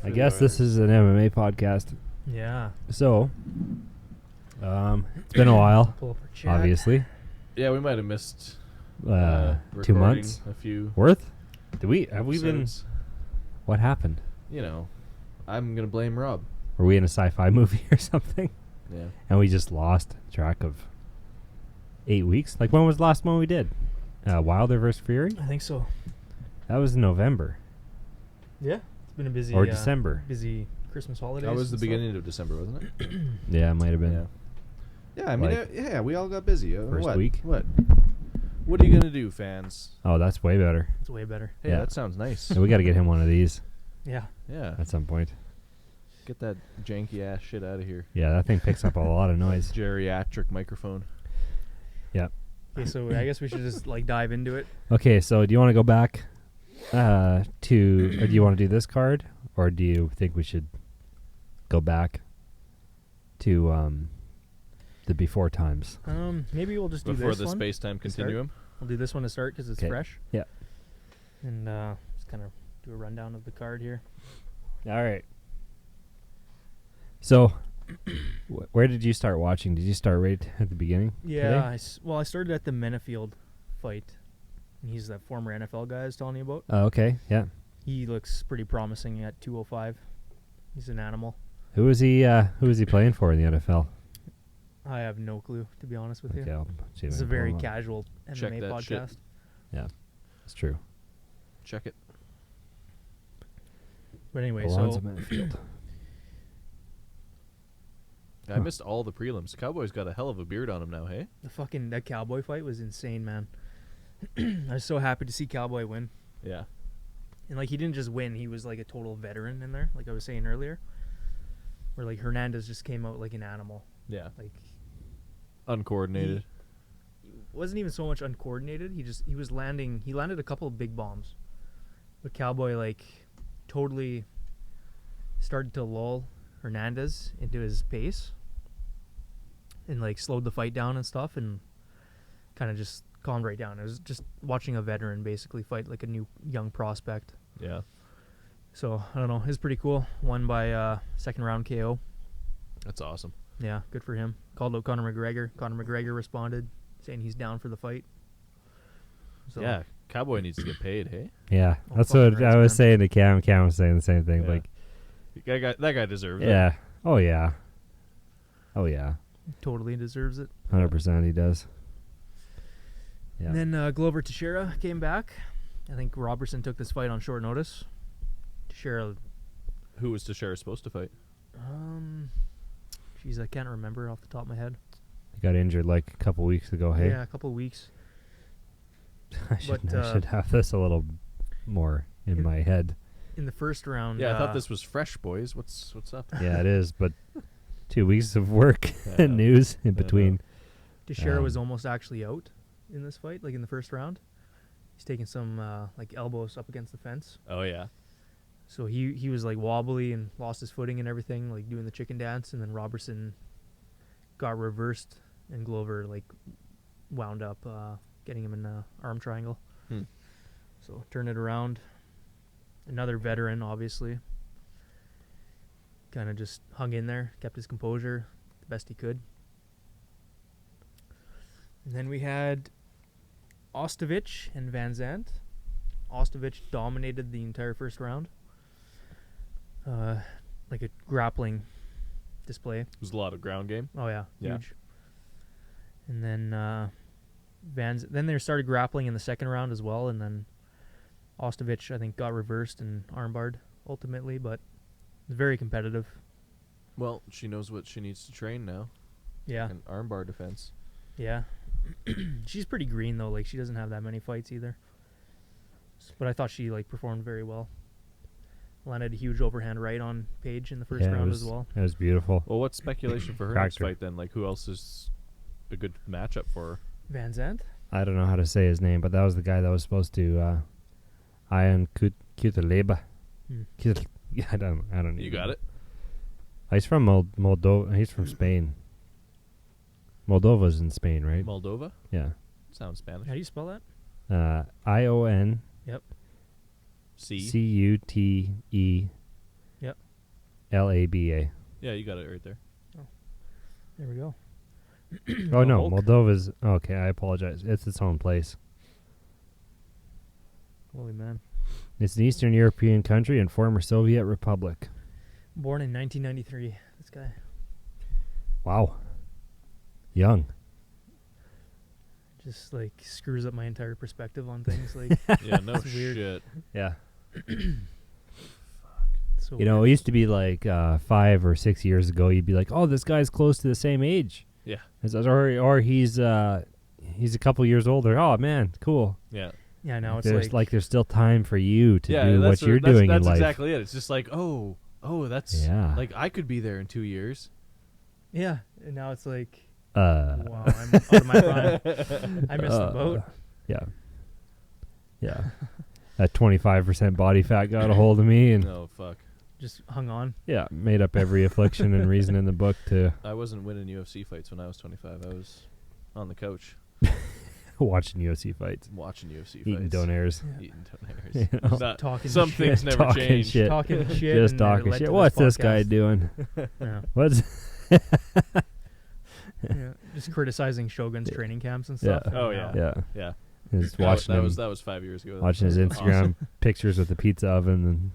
I guess this is an MMA podcast. Yeah. So, it's been a while, Pull up our chat. obviously. Yeah, we might have missed 2 recording months a few worth. Have we been? episodes. What happened? You know, I'm gonna blame Rob. Were we in a sci-fi movie or something? Yeah. And we just lost track of 8 weeks. Like, when was the last one we did? Wilder vs. Fury. I think so. That was in November Yeah. It's been a busy or December. busy Christmas holidays. That was the and stuff. beginning of December, wasn't it? Yeah, it might have been. Yeah. Yeah, I mean, Like, yeah, we all got busy. first what? week? What? What are you gonna do, fans? Oh, that's way better. It's way better. Hey, Yeah. that sounds nice. So we got to get him one of these Yeah. Yeah. at some point. Get that janky ass shit out of here. Yeah, that thing picks up a lot of noise. Geriatric microphone. Yeah. Okay, so I guess we should just like dive into it. Okay, so do you want to go back or do you want to do this card, or do you think we should go back to the before times? Maybe we'll just do Before this the one. space-time to start. continuum. We'll do this one to start because it's 'Kay. fresh. Yeah. And just kind of do a rundown of the card here. All right. So, where did you start watching? Did you start right at the beginning? Yeah. I started at the Menafield fight. And he's that former NFL guy I was telling you about. Oh, okay. Yeah. He looks pretty promising at 205. He's an animal. Who was he playing for in the NFL? I have no clue, to be honest with Okay, you. I'll see if This is I a can pull very him up. casual Check MMA that shit. podcast. Yeah, it's true. Check it. But anyway, Alonzo so Menifield. I missed all the prelims. Cowboy's got a hell of a beard on him now, hey? that Cowboy fight was insane, man. I was so happy to see Cowboy win. Yeah. And like he didn't just win, he was like a total veteran in there, like I was saying earlier. Where like Hernandez just came out like an animal. Yeah. Like Uncoordinated. he wasn't even so much uncoordinated. He landed a couple of big bombs. But Cowboy like totally started to lull Hernandez into his pace. And like slowed the fight down and stuff and kind of just calmed right down. It was just watching a veteran basically fight like a new young prospect. Yeah. So I don't know, it's pretty cool. Won by second round KO. That's awesome. Yeah, good for him. Called out Conor McGregor. Conor McGregor responded, saying he's down for the fight. So, Yeah. Cowboy needs to get paid, hey? Yeah, Oh, that's fucking what right, I was man. saying to Cam. Cam was saying the same thing. Yeah. Like, That guy deserves it. yeah. Oh, yeah. Oh, yeah. totally deserves it. 100% he does. Yeah. And then Glover Teixeira came back. I think Robertson took this fight on short notice. Teixeira, Who was Teixeira supposed to fight? I can't remember off the top of my head. He got injured like a couple weeks ago, hey? Yeah, a couple of weeks. I but, should have this a little more in my head. In the first round, Yeah, I thought this was fresh, boys. What's up? Yeah, it is, but 2 weeks of work Yeah. and news in Yeah, between. Teixeira was um, almost actually out in this fight, like in the first round. He's taking some like elbows up against the fence. Oh, yeah. So he was like wobbly and lost his footing and everything, like doing the chicken dance, and then Robertson got reversed and Glover like wound up getting him in the arm triangle. So turn it around. Another veteran, obviously. Kind of just hung in there, kept his composure the best he could. And then we had Ostovich and Van Zandt. Ostovich dominated the entire first round. Like a grappling display. It was a lot of ground game. Oh yeah, Yeah. huge. And then then they started grappling in the second round as well, and then Ostovich I think got reversed and armbarred ultimately, but it was very competitive. Well, she knows what she needs to train now. Yeah, An armbar defense. yeah. She's pretty green though, like she doesn't have that many fights either. But I thought she like performed very well. Landed a huge overhand right on Paige in the first Yeah, round it was, as well. It was beautiful. Well, what's speculation for her Cracked next her. fight then? Like, who else is a good matchup for her? Van Zandt? I don't know how to say his name, but that was the guy that was supposed to Ian Kuteleba. Yeah, I don't You even got know. it? He's from Moldova. He's from Spain. Moldova's in Spain, right? Moldova? Yeah. Sounds Spanish. How do you spell that? ION C. CUTE Yep. Laba. Yeah, you got it right there. There we go. Oh no, Hulk. Moldova's okay. I apologize. It's its own place. Holy man. It's an Eastern European country and former Soviet republic. Born in 1993. This guy. Wow. Young. Just like screws up my entire perspective on things. Like, Yeah, no It's weird. shit. Yeah. so You know, it weird. used to be like 5 or 6 years ago. You'd be like, "Oh, this guy's close to the same age." Yeah. Or he's a couple years older. Oh man, cool. Yeah. Yeah, now it's There's like there's still time for you to Yeah, do that's what you're that's, doing that's in life. exactly it. It's just like, oh, that's Yeah. like I could be there in 2 years. yeah, and now it's like, Uh, wow, I'm out of my prime. I missed the boat. Yeah. Yeah. That 25% body fat got a hold of me, and No, fuck. Just hung on. yeah, made up every affliction and reason in the book to I wasn't winning UFC fights when I was 25. I was on the couch watching UFC fights, watching UFC eating fights. donaires. Yeah. Eating donaires. You know? Not- Talking some shit. things never Talking change. shit. Talking shit. Just and they're talking led shit. to What's this podcast. guy doing? Yeah. What's Yeah, just criticizing Shogun's training camps and Yeah. stuff. Oh, And yeah. now- Yeah. Just That watching him, that was 5 years ago. watching his That was Instagram awesome. pictures with the pizza oven and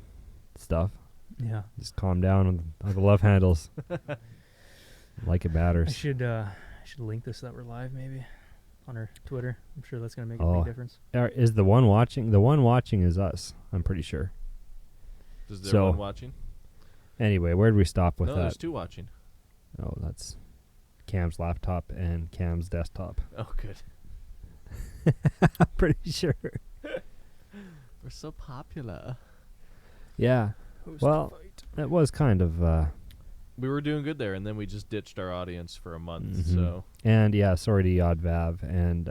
stuff. Yeah. Just calm down on the love handles. Like it I matters. should link this so that we're live maybe on our Twitter. I'm sure that's gonna make a Oh. big difference. Is the one watching? The one watching is us. I'm pretty sure. Is there So- one watching? Anyway, where did we stop with No, there's that? 2 watching. Oh, that's Cam's laptop and Cam's desktop. Oh, good. I'm pretty sure. We're so popular. Yeah. Host Well, fight. that was kind of. We were doing good there, and then we just ditched our audience for a month. Mhm. So And yeah, sorry to Yod Vav and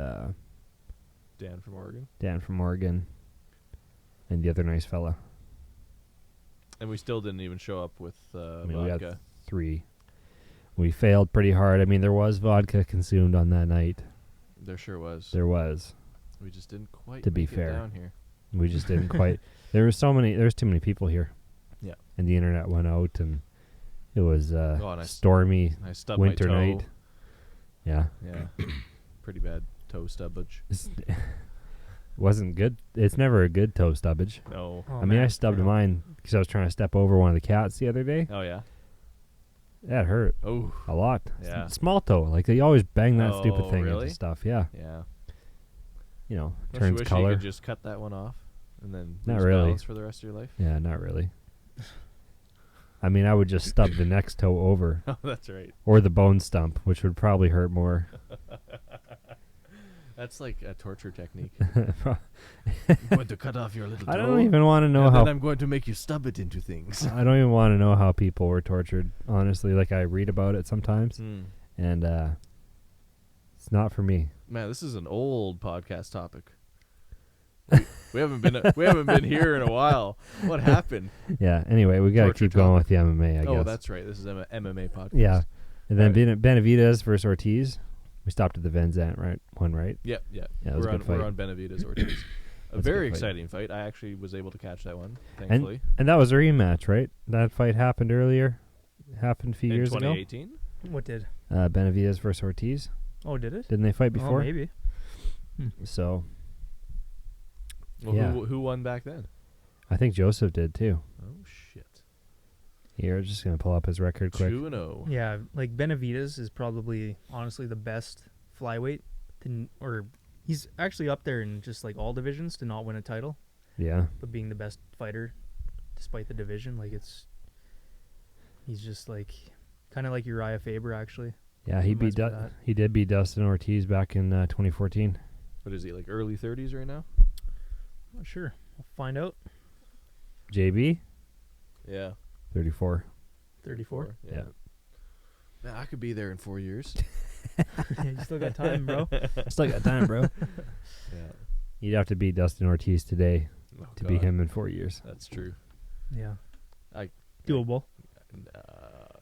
Dan from Oregon, Dan from Oregon and the other nice fella. and we still didn't even show up with I mean, we had vodka. 3. We failed pretty hard. I mean, there was vodka consumed on that night. There sure was. There was. We just didn't quite To be make it fair. down here. We just didn't quite. There's too many people here. Yeah. And the internet went out, and it was Oh, and I stormy I stubbed winter my toe. night. Yeah. Yeah, pretty bad toe stubbage. Wasn't good. It's never a good toe stubbage. No. Oh, I mean, I man. stubbed mine because I was trying to step over one of the cats the other day. Oh yeah. That hurt Oh a lot. Yeah. Small toe. Like, they always bang that stupid Oh, thing really? into stuff. Yeah. yeah. You know, Don't you turns wish color. You could just cut that one off, and then Not lose really. balance for the rest of your life. Yeah, not really. I mean, I would just stub the next toe over, Oh, that's right. or the bone stump, which would probably hurt more. That's like a torture technique. I I'm going to cut off your little toe. don't even want to know and how. then I'm going to make you stub it into things. I don't even want to know how people were tortured. Honestly, like, I read about it sometimes, and it's not for me. Man, this is an old podcast topic. We haven't been here in a while. What happened? Yeah. Anyway, we gotta Torture keep going topic. with the MMA. I guess. Oh, that's right. This is an MMA podcast. Yeah. And then Right. Benavidez versus Ortiz. We stopped at the Van Zant one, right? Yep. Yeah, it was a good fight. We're on Benavidez Ortiz. A That's a very good fight. exciting fight. I actually was able to catch that one, thankfully. And that was a rematch, right? That fight happened earlier. Happened a few In years ago. 2018. What did? Benavidez versus Ortiz. Oh, did it? Didn't they fight Oh, before? maybe. So Well, Yeah. who won back then? I think Joseph did too. Oh shit. Here, just gonna pull up his record quick. 2-0. Yeah, like Benavidez is probably honestly the best flyweight or he's actually up there in just like all divisions to not win a title, Yeah. but being the best fighter despite the division. Like he's just like kind of like Uriah Faber actually. Yeah, he Reminds me of beat that. he did beat Dustin Ortiz back in 2014. What is he, like early 30s right now? Not sure. We'll find out. JB Yeah. 34. 34. Yeah. Yeah. Man, I could be there in 4 years. You still got time, bro. Still got time, bro. Yeah. You'd have to beat Dustin Ortiz today Oh, to beat God. him in 4 years. That's true. Yeah. I- Doable.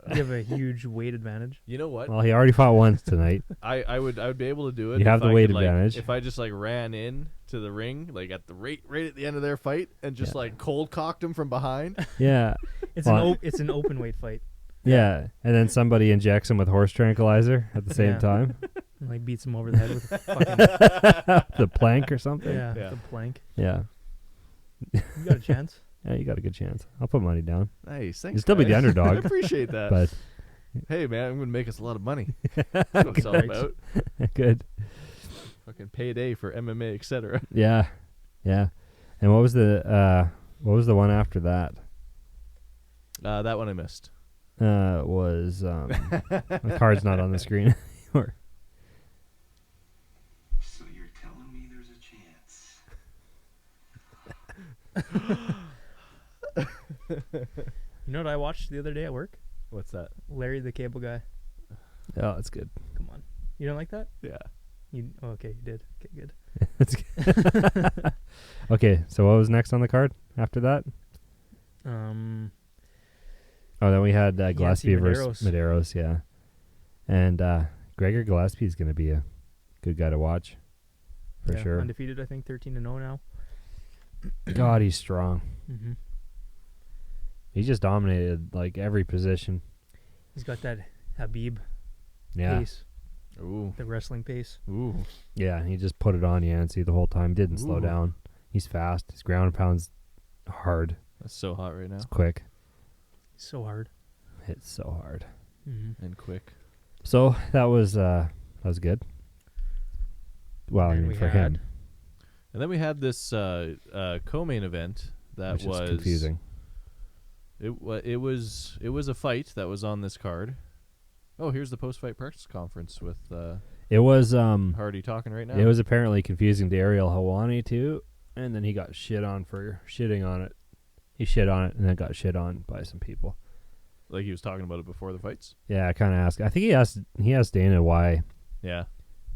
You have a huge weight advantage. You know what? Well, he already fought once tonight. I would be able to do it. You have if the I weight could, advantage. If I just like ran in to the ring, like at the right at the end of their fight, and just like cold cocked him from behind. Yeah. It's Well, it's an open weight fight. Yeah, and then somebody injects him with horse tranquilizer at the same Yeah. time. And like beats him over the head with a fucking The plank or something. yeah, Yeah. the plank. Yeah. You got a chance. Yeah, you got a good chance. I'll put money down. Nice, thanks. You'll still be the guys. underdog. I appreciate that. But Hey, man, I'm gonna make us a lot of money. That's what it's all Right. about. good. Fucking payday for MMA, etc. Yeah. Yeah. And what was the one after that? That one I missed. Was my card's not on the screen anymore. So you're telling me there's a chance? You know what I watched the other day at work? What's that? Larry the Cable Guy. Oh, that's good. Come on. You don't like that? Yeah. Okay, you did. Okay, good. That's good. Okay, so what was next on the card after that? Oh, then we had Gillespie versus Medeiros, yeah. And Gregor Gillespie is going to be a good guy to watch, for yeah, sure. Undefeated, I think, 13-0 now. God, he's strong. Mm-hmm. He just dominated like every position. He's got that Habib Yeah, pace, Ooh. the wrestling pace. Ooh. yeah. He just put it on Yancey the whole time. Didn't slow Ooh. down. He's fast. His ground and pound's hard. That's so hot right now. It's quick. So hard. Hits so hard. Mm-hmm. And quick. So that was good. Well, I And mean we for had- him, And then we had this co-main event that which was is confusing. It was a fight that was on this card. Oh, here's the post-fight press conference with It was Hardy talking right now. It was apparently confusing to Ariel Helwani too, and then he got shit on for shitting on it. He shit on it and then got shit on by some people. like he was talking about it before the fights. Yeah, I kind of asked. I think he asked Dana why Yeah.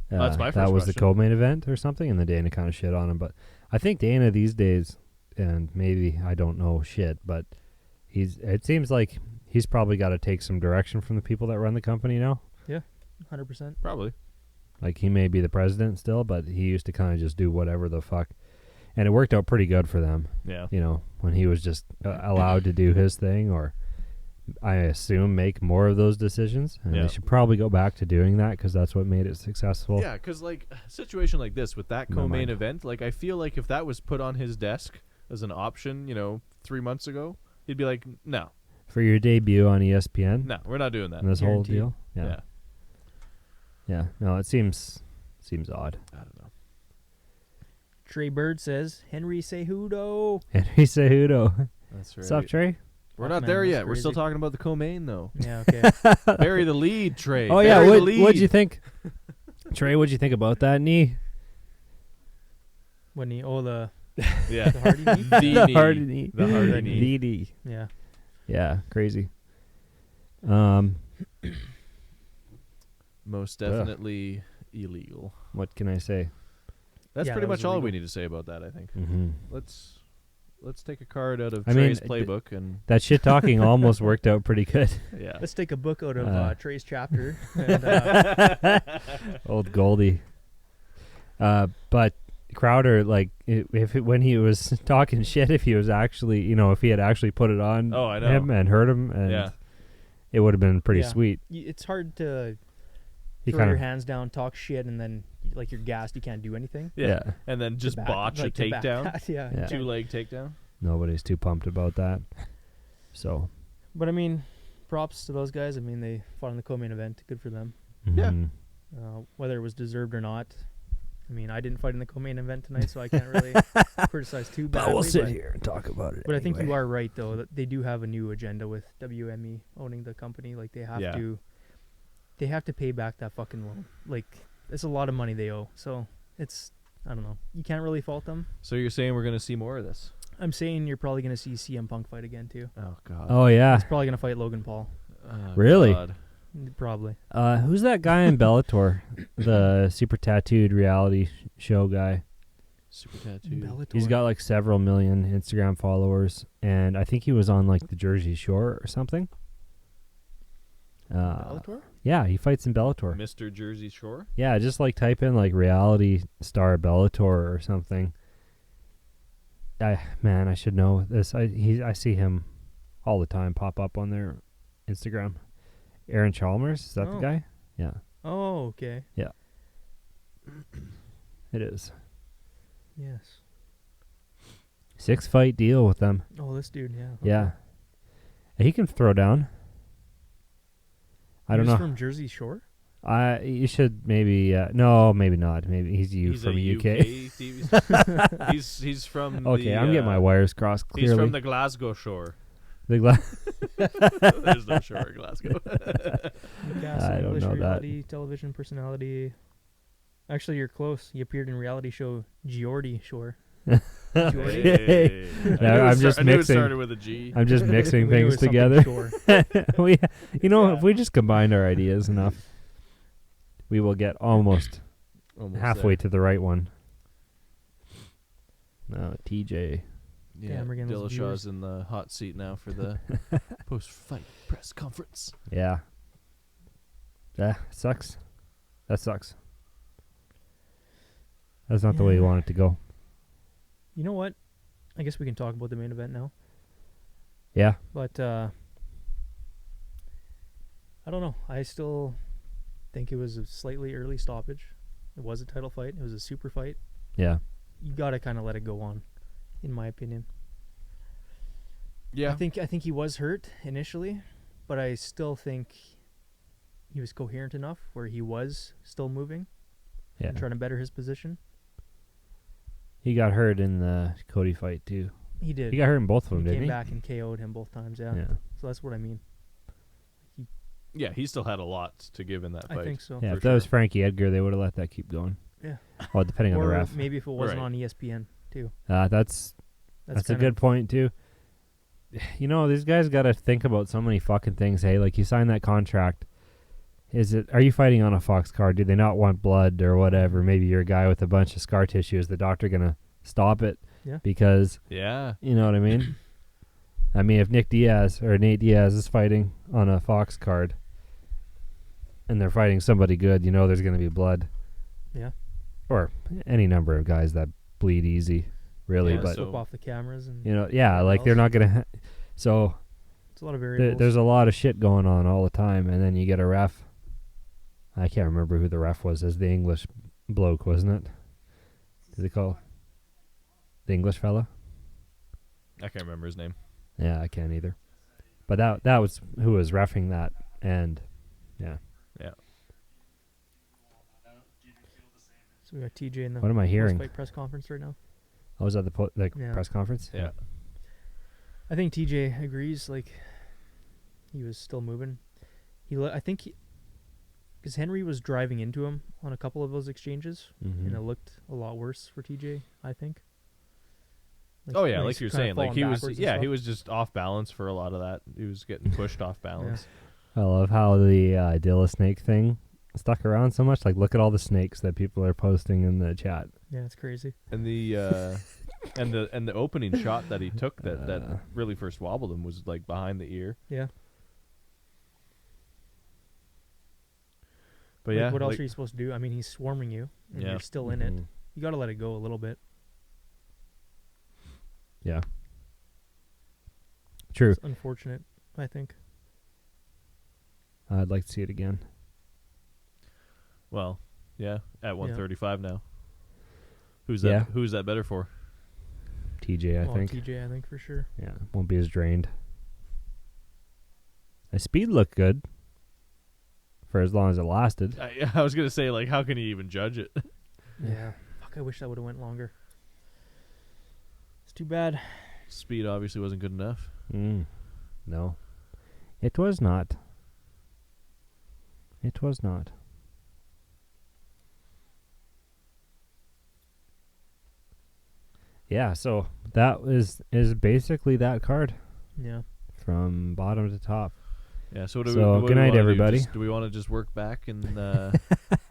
That's my that first was the question. co-main event or something, and then Dana kind of shit on him. But I think Dana these days, and maybe I don't know shit, but it seems like he's probably got to take some direction from the people that run the company now. 100%. Probably. Like he may be the president still, but he used to kind of just do whatever the fuck, and it worked out pretty good for them. Yeah. You know, when he was just allowed to do his thing, or I assume make more of those decisions. And Yeah. they should probably go back to doing that because that's what made it successful. Yeah, because like a situation like this with that In my co-main mind. event, like I feel like if that was put on his desk as an option, 3 months ago, he'd be like, no, For your debut on ESPN, no, we're not doing that. and this whole Guaranteed. deal. Yeah. Yeah. Yeah. No, it seems odd. I don't know. Trey Bird says, Henry Cejudo. Henry Cejudo. That's right. What's up, Trey? We're Fuck, not man, there that's yet. We're still crazy. talking about the co-main though. Yeah, okay. Bury the lead, Trey. Oh yeah, Bury the what'd lead. you think? Trey, what'd you think about that knee? When he, the Yeah. the Hardy knee? The knee. Hardy knee. The Hardy The knee. The knee. Yeah. Yeah, crazy. Most definitely illegal. What can I say? That's Yeah, pretty that was much all illegal. we need to say about that, I think. Mm-hmm. Let's take a card out of I mean, Trey's playbook and That shit talking almost worked out pretty good. yeah. Let's take a book out of Trey's chapter. And, Old Goldie. But Crowder, like, when he was talking shit, if he was actually, if he had actually put it on Oh, I know. him and hurt him, and Yeah. it would have been pretty Yeah. sweet. it's hard to He throw kind your of, hands down, talk shit, and then like you're gassed, you can't do anything. Yeah. And then just To back- botch a like, to back takedown. that, yeah. Yeah. 2-leg takedown. nobody's too pumped about that. So, But I mean, props to those guys. I mean, they fought in the co-main event. Good for them. Yeah. mhm. Whether it was deserved or not. I mean, I didn't fight in the co-main event tonight, so I can't really criticize too badly. But we'll sit here and talk about it. But I think you anyway. are right, though, that they do have a new agenda with WME owning the company. Like, they have Yeah. to pay back that fucking loan. Like, it's a lot of money they owe. So it's, I don't know. You can't really fault them. So you're saying we're going to see more of this? I'm saying you're probably going to see CM Punk fight again, too. Oh god. Oh yeah, He's probably going to fight Logan Paul. Oh, Really? God. Probably. who's that guy in Bellator? The super tattooed reality show guy. Super tattoo. Bellator. He's got like several million Instagram followers, and I think he was on like the Jersey Shore or something. Bellator? Yeah, he fights in Bellator. Mr. Jersey Shore. Yeah, just like type in like reality star Bellator or something. I should know this. I see him all the time pop up on their Instagram. Aaron Chalmers, is that the Oh. guy? Yeah, Oh, okay. it is. Yes. 6-fight deal with them. Oh, this dude, yeah. Yeah. He can throw down. I don't know. From Jersey Shore? You should maybe no, maybe not. Maybe he's from a UK. He's from. Okay, I'm getting my wires crossed clearly. He's from the Glasgow Shore. The There's no shore in Glasgow. Newcastle, I don't English know that. reality television personality. Actually, you're close. He appeared in reality show Geordie Shore. Geordie? Hey. No, I'm just I knew it mixing. started with a G. I'm just mixing We knew it things was something together. Shore. If we just combined our ideas enough, we will get almost Almost halfway there. to the right one. No, TJ. Yeah, Damn, we're getting those Dillashaw's viewers. in the hot seat now for the post-fight press conference. Yeah. Sucks. That sucks. That's not the way you want it to go. You know what? I guess we can talk about the main event now. Yeah. But I don't know. I still think it was a slightly early stoppage. It was a title fight. It was a super fight. Yeah. You got to kind of let it go on, in my opinion. Yeah. I think he was hurt initially, but I still think he was coherent enough where he was still moving Yeah. and trying to better his position. He got hurt in the Cody fight too. He did. He got hurt in both of them, He didn't came he? back and KO'd him both times, yeah. So that's what I mean. Yeah, he still had a lot to give in that fight. I think so. Yeah, For if that was sure. Frankie Edgar, they would have let that keep going. Yeah. Well, depending on the Or ref. maybe if it wasn't Right. on ESPN, too. That's a kind good of- point too. You know, these guys got to think about so many fucking things. Hey, like you signed that contract. Are you fighting on a Fox card? Do they not want blood or whatever? Maybe you're a guy with a bunch of scar tissue. Is the doctor gonna stop it? Yeah. Because Yeah. you know what I mean. I mean, if Nate Diaz is fighting on a Fox card, and they're fighting somebody good, you know there's gonna be blood. Yeah. Or any number of guys that bleed easy, really. Yeah, but so- Flip off the cameras. And you know, yeah, like they're else. not gonna. So It's a lot of variables. there's a lot of shit going on all the time, and then you get a ref. I can't remember who the ref was. As the English bloke, wasn't it? Did they call the English fella? I can't remember his name. Yeah, I can't either. But that was who was reffing that, and yeah. Yeah. So we got TJ in the What am I hearing? post-fight press conference right now. I was at the Yeah. press conference. Yeah. I think TJ agrees. Like, he was still moving. I think because Henry was driving into him on a couple of those exchanges, Mhm. and it looked a lot worse for TJ. I think. Oh yeah, when like he's you're kinda saying, like falling he was. backwards and Yeah, stuff. he was just off balance for a lot of that. He was getting pushed off balance. I love how the Dilla snake thing stuck around so much. Like, look at all the snakes that people are posting in the chat. Yeah, it's crazy. And the and the opening shot that he took that really first wobbled him was like behind the ear. Yeah. But Like, yeah, what else like- are you supposed to do? I mean, he's swarming you, and Yeah. you're still in it. Mhm. You got to let it go a little bit. Yeah. True. It's unfortunate, I think. I'd like to see it again. Well, yeah, at 135 now. Who's that? Yeah. Who's that better for? TJ, I think. TJ, I think for sure. Yeah, won't be as drained. His speed looked good for as long as it lasted. I was gonna say, like, how can you even judge it? Yeah. Fuck, I wish that would have went longer. It's too bad. Speed obviously wasn't good enough. No. It was not. It was not. Yeah, so that is basically that card Yeah. from bottom to top. Yeah. So what do So, we? What good do we night, wanna do? everybody. Do we want to just work back in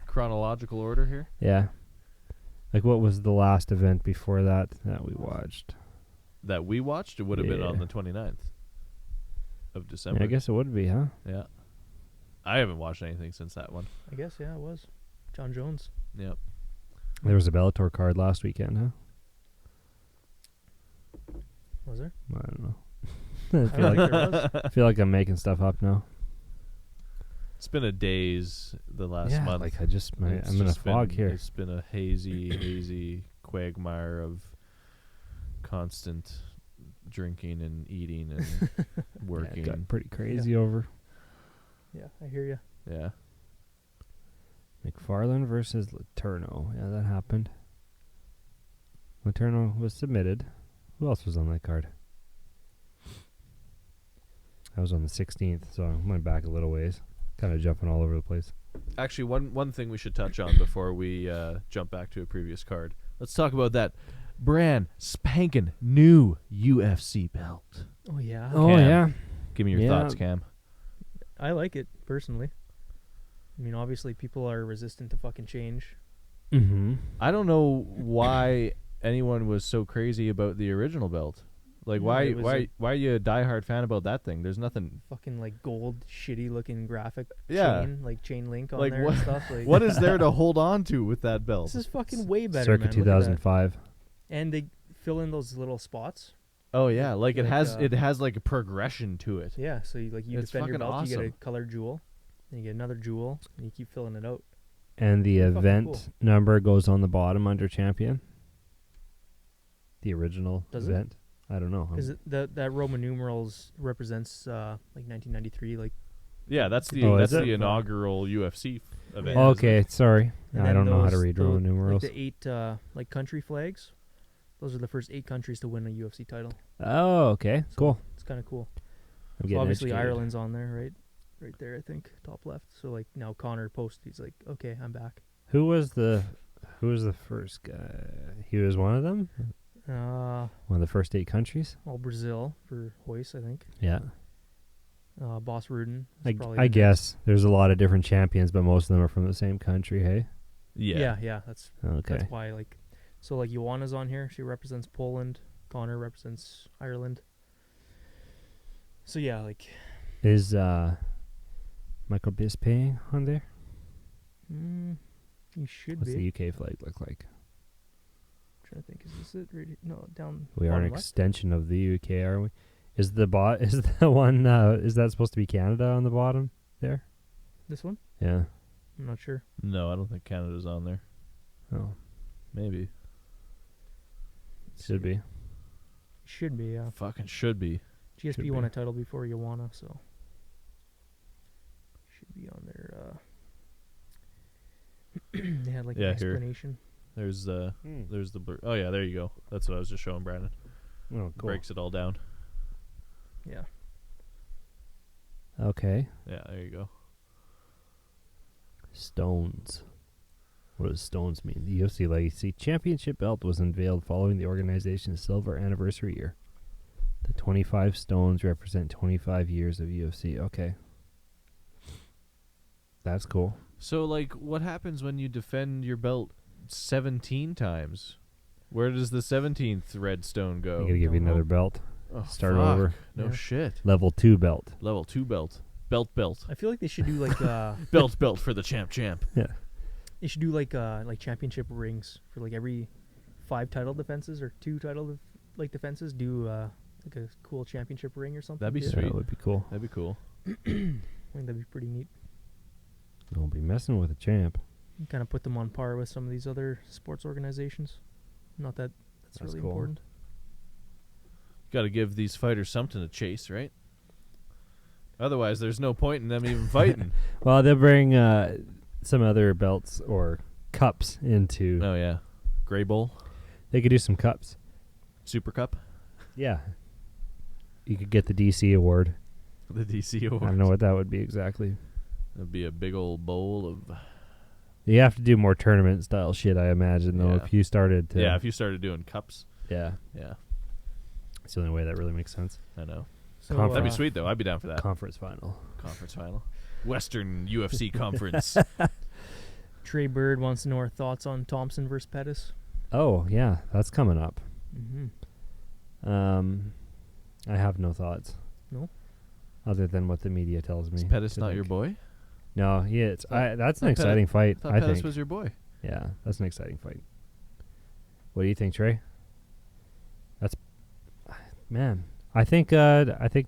chronological order here? Yeah. Like, what was the last event before that we watched? That we watched, it would have been on Yeah. the 29th of December. Yeah, I guess it would be, huh? Yeah. I haven't watched anything since that one. I guess, yeah, it was. John Jones. Yep. There was a Bellator card last weekend, huh? Was there? I don't know. I don't think there was. I feel like I'm making stuff up now. It's been a daze the last yeah, month. like I'm in a just fog been- here. It's been a hazy quagmire of constant drinking and eating and Yeah, working. it got pretty crazy over. Yeah, I hear you. Yeah. McFarland versus Letourneau. Yeah, that happened. Letourneau was submitted. Who else was on that card? I was on the 16th, so I went back a little ways. Kind of jumping all over the place. Actually, one thing we should touch on before we jump back to a previous card. Let's talk about that brand spanking new UFC belt. Oh, yeah. Oh, Cam. yeah. Give me your Yeah. thoughts, Cam. I like it, personally. I mean, obviously, people are resistant to fucking change. Mm-hmm. I don't know why anyone was so crazy about the original belt. Like, No, why it was why are you a diehard fan about that thing? There's nothing. Fucking, like, gold, shitty-looking graphic Yeah. chain, like, chain link on Like, there what- and stuff. Like, What is there to hold on to with that belt? This is fucking way better, Circa man. Look at that. 2005. And they fill in those little spots. Oh yeah, like it Like, has like a progression to it. Yeah, so you It's defend your fucking belt, you get a awesome. colored jewel, and you get another jewel, and you keep filling it out. And the Fucking event cool. number goes on the bottom under champion. The original Does it? event. I don't know. Is it that Roman numerals represents like 1993? Like, Yeah, that's the Oh, that's is the it? inaugural UFC event. Yeah. Okay, sorry. and I then don't know how to those- read those- Roman numerals. Like the 8 like country flags. Those are the first 8 countries to win a UFC title. Oh, okay. Cool. It's kind of cool. I'm So getting obviously educated. Ireland's on there, right there, I think, top left. So like now Connor posted, he's like, okay, I'm back. Who was the first guy? He was one of them? One of the first 8 countries? All Brazil for Hoist, I think. Yeah. Boss Rudin. is probably I the next. guess there's a lot of different champions, but most of them are from the same country, hey? Yeah. That's Okay. why, like, so like Joanna's on here. She represents Poland. Connor represents Ireland. So yeah, like, Is Michael Bisping on there? you should What's be. the UK flag look like? Trying to think, is this it? Right here? No, down. We are an bottom left? extension of the UK, are we? Is the is the one is that supposed to be Canada on the bottom there? This one? Yeah. I'm not sure. No, I don't think Canada's on there. Oh, Maybe. should be. Should be. Yeah. Fucking should be. GSP Should won be. a title before Joanna, so should be on their. They had like Yeah, an here. explanation. There's the blur. Oh yeah, there you go. That's what I was just showing Brandon. Oh, cool. Breaks it all down. Yeah. Okay. Yeah, there you go. Stones. What does stones mean? The UFC Legacy Championship belt was unveiled following the organization's silver anniversary year. The 25 stones represent 25 years of UFC. Okay. That's cool. So like, what happens when you defend your belt 17 times? Where does the 17th red stone go? I'm going to give you Don't know. another belt. Oh, Start fuck. over. No Yeah. shit. Level 2 belt. Level 2 belt. Belt. I feel like they should do like Belt for the champ. Yeah. they should do like championship rings for like every 5 title defenses or 2 title defenses. Do like a cool championship ring or something. That'd be too. sweet. That would be cool. That'd be cool. I think that'd be pretty neat. Don't be messing with a champ. Kind of put them on par with some of these other sports organizations. Not that that's That's really cool. important. Got to give these fighters something to chase, right? Otherwise, there's no point in them even fighting. Well, they'll bring some other belts or cups into. Oh yeah, Gray Bowl, They could do some cups. Super Cup, Yeah. You could get the DC award. the DC I award. don't know what that would be exactly. It'd be a big old bowl of. You have to do more tournament style shit, I imagine, though. Yeah. If you started to. Yeah, if you started doing cups. Yeah. Yeah, It's the only way that really makes sense. I know. So Conference. That'd be sweet though. I'd be down for that. Conference final. Conference final, Western UFC Conference. Trey Bird wants to know our thoughts on Thompson versus Pettis. Oh, yeah. That's coming up. Mm-hmm. I have no thoughts. No? Other than what the media tells me. Is Pettis to not your think. boy? No, that's an Thought exciting fight. Thought I Pettis think. was your boy. Yeah, that's an exciting fight. What do you think, Trey? Man, I think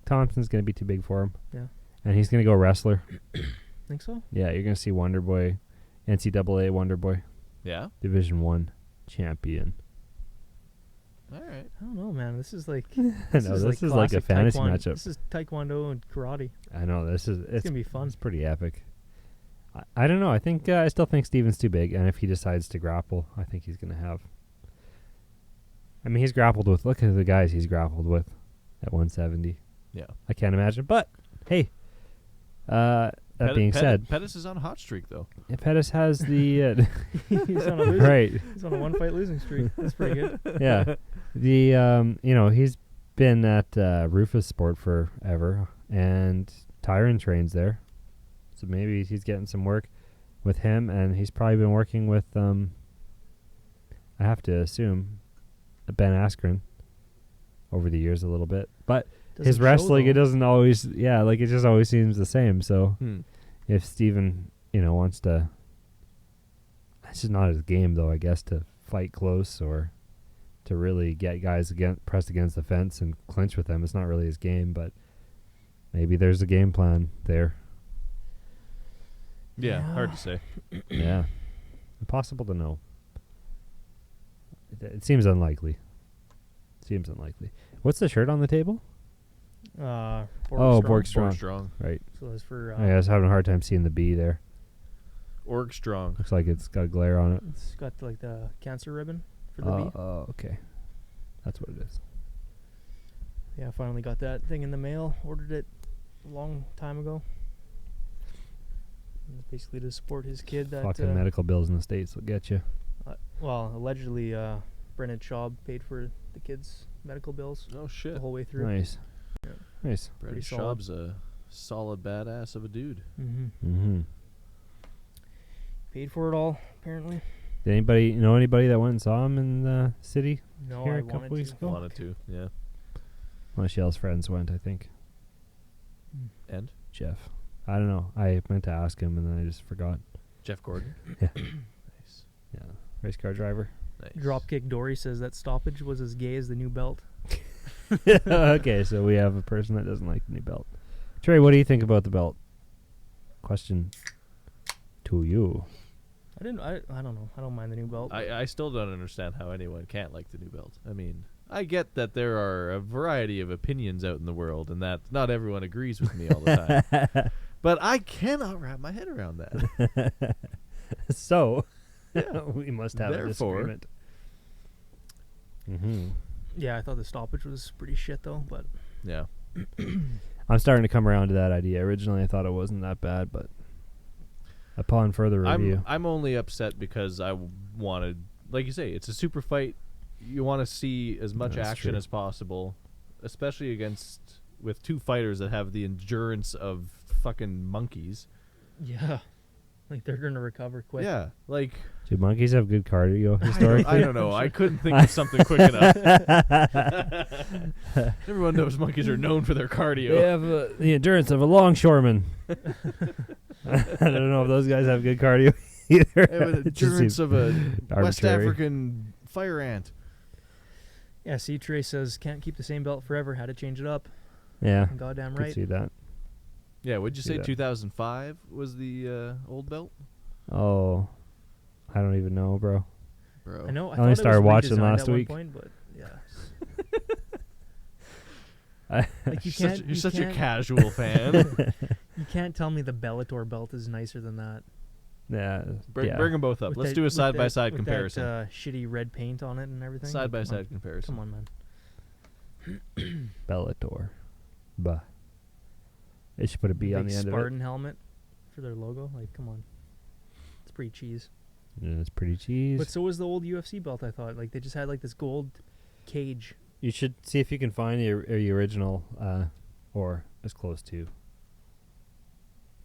Thompson's gonna be too big for him. Yeah. And he's gonna go wrestler. Think so? Yeah, you're gonna see Wonder Boy, NCAA Wonder Boy, Yeah. Division 1 champion. All right. I don't know, man. This is like I know this is like a classic fantasy taekwondo. matchup. This is taekwondo and karate. I know it's Gonna be fun. It's pretty epic. I don't know. I think I still think Steven's too big, and if he decides to grapple, I think he's gonna have. I mean, he's grappled with. Look at the guys he's grappled with at 170. Yeah. I can't imagine. But hey, that being said, Pettis is on a hot streak though. Pettis has the He's on a losing, right. He's on a 1-fight losing streak. That's pretty good. Yeah, the he's been at Rufus Sport forever, and Tyron trains there, so maybe he's getting some work with him, and he's probably been working with I have to assume Ben Askren over the years a little bit, but his Doesn't wrestling show, it doesn't always it just always seems the same. So if Steven wants to, it's just not his game though, I guess, to fight close or to really get guys pressed against the fence and clinch with them. It's not really his game, but maybe there's a game plan there. Yeah, Yeah. hard to say. Yeah, impossible to know. It seems unlikely. What's the shirt on the table? Borg Oh, Strong. Borg Strong. Strong. Right. So that's for. I was having a hard time seeing the B there. Org Strong. Looks like it's got a glare on it. It's got like the cancer ribbon for the B. Oh, okay. That's what it is. Yeah, I finally got that thing in the mail. Ordered it a long time ago. It's basically to support his kid. That Fucking medical bills in the States will get you. well, allegedly, Brendan Schaub paid for the kid's medical bills Oh shit. the whole way through. Nice. Yeah. Nice. Brandon pretty solid. Schaub's a solid badass of a dude. Mm-hmm. Mm-hmm. Paid for it all, apparently. Did anybody know anybody that went and saw him in the city? No, Here I a couple wanted weeks to. ago? Wanted to, yeah. One of Shell's friends went, I think. And Jeff. I don't know. I meant to ask him, and then I just forgot. Jeff Gordon. Yeah. Nice. Yeah. Race car driver. Nice. Dropkick Dory says that stoppage was as gay as the new belt. Okay, so we have a person that doesn't like the new belt. Trey, what do you think about the belt? Question to you. I don't know. I don't mind the new belt. I still don't understand how anyone can't like the new belt. I mean, I get that there are a variety of opinions out in the world and that not everyone agrees with me all the time. But I cannot wrap my head around that. So, we must have a Therefore- disagreement. Mm-hmm. Yeah, I thought the stoppage was pretty shit though, but Yeah. I'm starting to come around to that idea. Originally, I thought it wasn't that bad, but upon further review, I'm only upset because I wanted, like you say, it's a super fight. You want to see as much That's action true. as possible, especially with two fighters that have the endurance of fucking monkeys. yeah, like they're gonna recover quick. Yeah, like do monkeys have good cardio historically? I don't know. I couldn't think of something quick enough. Everyone knows monkeys are known for their cardio. They have the endurance of a longshoreman. I don't know if those guys have good cardio either. They have the It just endurance seems of a West arbitrary. African fire ant. Yeah. See, Trey says can't keep the same belt forever. Had to change it up. Yeah, Goddamn could right. see that. Yeah, would you See say that. 2005 was the old belt? Oh, I don't even know, bro. Bro. I know. I I only thought it started was watching redesigned last at one week. point, but yeah. I- Like you You're can't. you're such a can't- casual fan. You can't tell me the Bellator belt is nicer than that. Yeah, Bring yeah. them both up. With Let's that- do a with side-by-side with comparison. That, shitty red paint on it and everything. Side-by-side comparison. Come on, man. Bellator. Bah. They should put a B on Big the end Spartan helmet for their logo. Like, come on. It's pretty cheese. of it. Yeah, it's pretty cheese. But so was the old UFC belt. I thought like they just had like this gold cage. You should see if you can find the original, or as close to,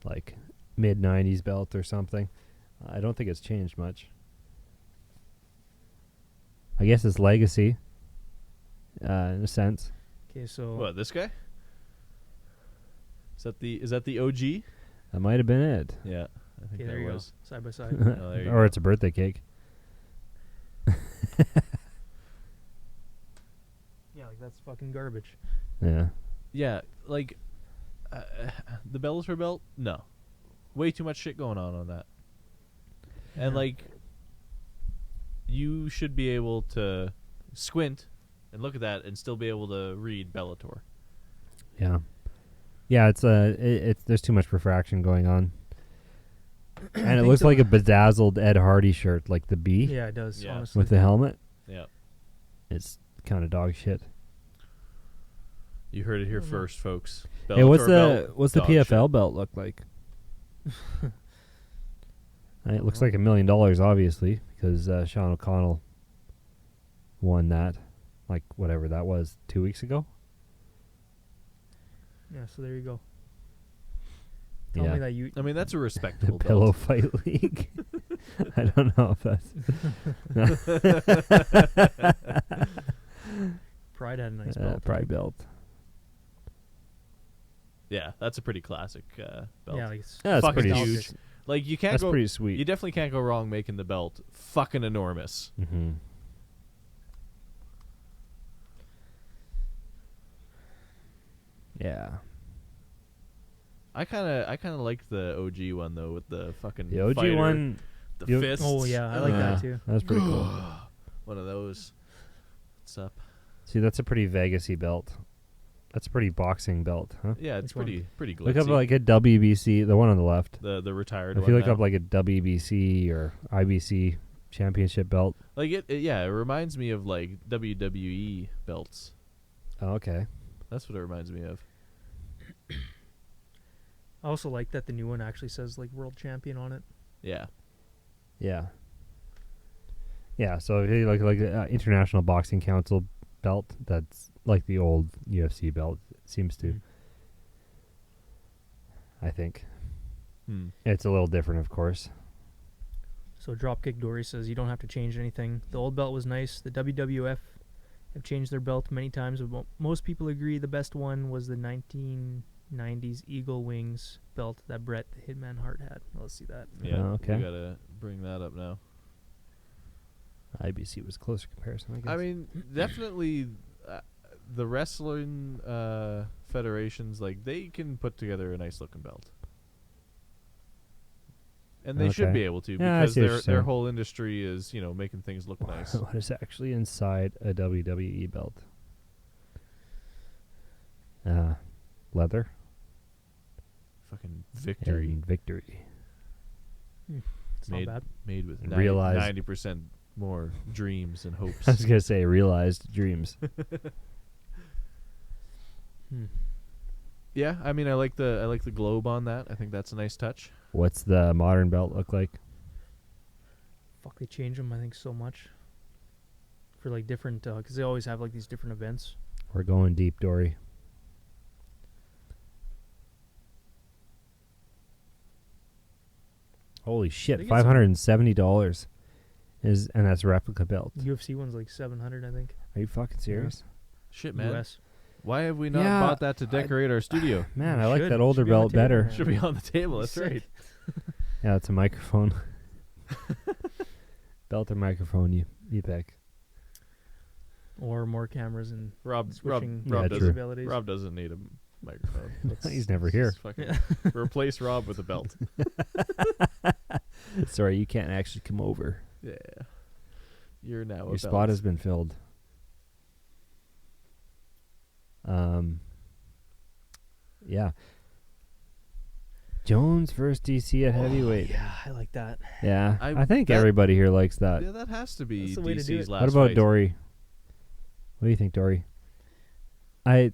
like, mid-90s belt or something. I don't think it's changed much. I guess it's legacy, in a sense. Okay, so What, this guy? Is that the OG? That might have been it. Yeah, I think Okay, there that you go. was. Side by side. Oh, there you Or go. it's a birthday cake. Yeah, like that's fucking garbage. Yeah. Yeah, like the Bellator belt. No, way too much shit going on that. And Yeah. like, you should be able to squint and look at that and still be able to read Bellator. Yeah. Yeah, it's there's too much refraction going on. And it think looks the- like a bedazzled Ed Hardy shirt, like the B Yeah, it does. Yeah. Honestly, with the helmet. Yeah, It's kind of dog shit. you heard it here Mhm. first, folks. Hey, what's Bellator the belt, dog PFL shit. belt look like? It looks like $1 million, obviously, because Sean O'Connell won that, like whatever that was, 2 weeks ago. yeah. So there you go. Tell Yeah. me that you. I mean, that's a The respectable Pillow belt. Fight League. I don't know if that's Pride had a nice belt. Pride belt. Yeah, that's a pretty classic belt. Yeah, like it's Yeah, that's Fucking pretty huge. Like you can't That's go. pretty sweet. You definitely can't go wrong making the belt fucking enormous. Mm-hmm. Yeah. I kind of like the OG one though with the fucking The OG fighter, one, the you- fists. Oh yeah, I like yeah, that too. That's pretty cool. One of those. What's up? See, that's a pretty Vegas-y belt. That's a pretty boxing belt, huh? Yeah, it's Which one? pretty glitzy. Look up like a WBC, the one on the left. the retired If one. you look now. up like a WBC or IBC championship belt. like it reminds me of like WWE belts. Oh, okay. That's what it reminds me of. I also like that the new one actually says like world champion on it. Yeah. Yeah. Yeah, so if you look like International Boxing Council belt, that's like the old UFC belt. It seems to, Mm. I think. Hmm. It's a little different, of course. So Dropkick Dory says you don't have to change anything. The old belt was nice. The WWF have changed their belt many times, but most people agree the best one was the 1990s Eagle Wings belt that Bret the Hitman Hart had. Let's see that. Yeah. Oh, okay. We gotta bring that up now. IBC was closer comparison, I guess. I mean, definitely the wrestling federations, like they can put together a nice looking belt, and they should Okay. be able to Yeah, I because see what you're their saying. whole industry is making things look nice. what is actually inside a WWE belt? Leather Fucking victory and victory. It's made not bad. made with Realized- 90% more dreams and hopes. I was gonna say realized dreams. Hmm. Yeah, I mean, I like the globe on that. I think that's a nice touch. What's the modern belt look like? Fuck, they change them, I think, so much. For like different, because they always have like these different events. We're going deep, Dory. Holy shit! think it's a- $570 is, and that's a replica belt. UFC one's like 700, I think. Are you fucking serious? Shit, man. US. Why have we not Yeah, bought that to decorate our studio? Man, We I like should. that older Should be on belt the table, better. man. Should be on the table. That's Sick. right. Yeah, it's a microphone. Belt or microphone, you pick. Or more cameras and Rob switching Yeah, true. doesn't. abilities. Rob doesn't need a microphone. He's never here. just fucking replace Rob with a belt. Sorry, you can't actually come over. Yeah. You're now a Your belt. spot has been filled. Yeah. Jones versus DC at heavyweight. Yeah, I like that. Yeah, I- I think that- everybody here likes that. Yeah, that has to be That's the way to do DC's it. last What about fight. Dory? What do you think, Dory? I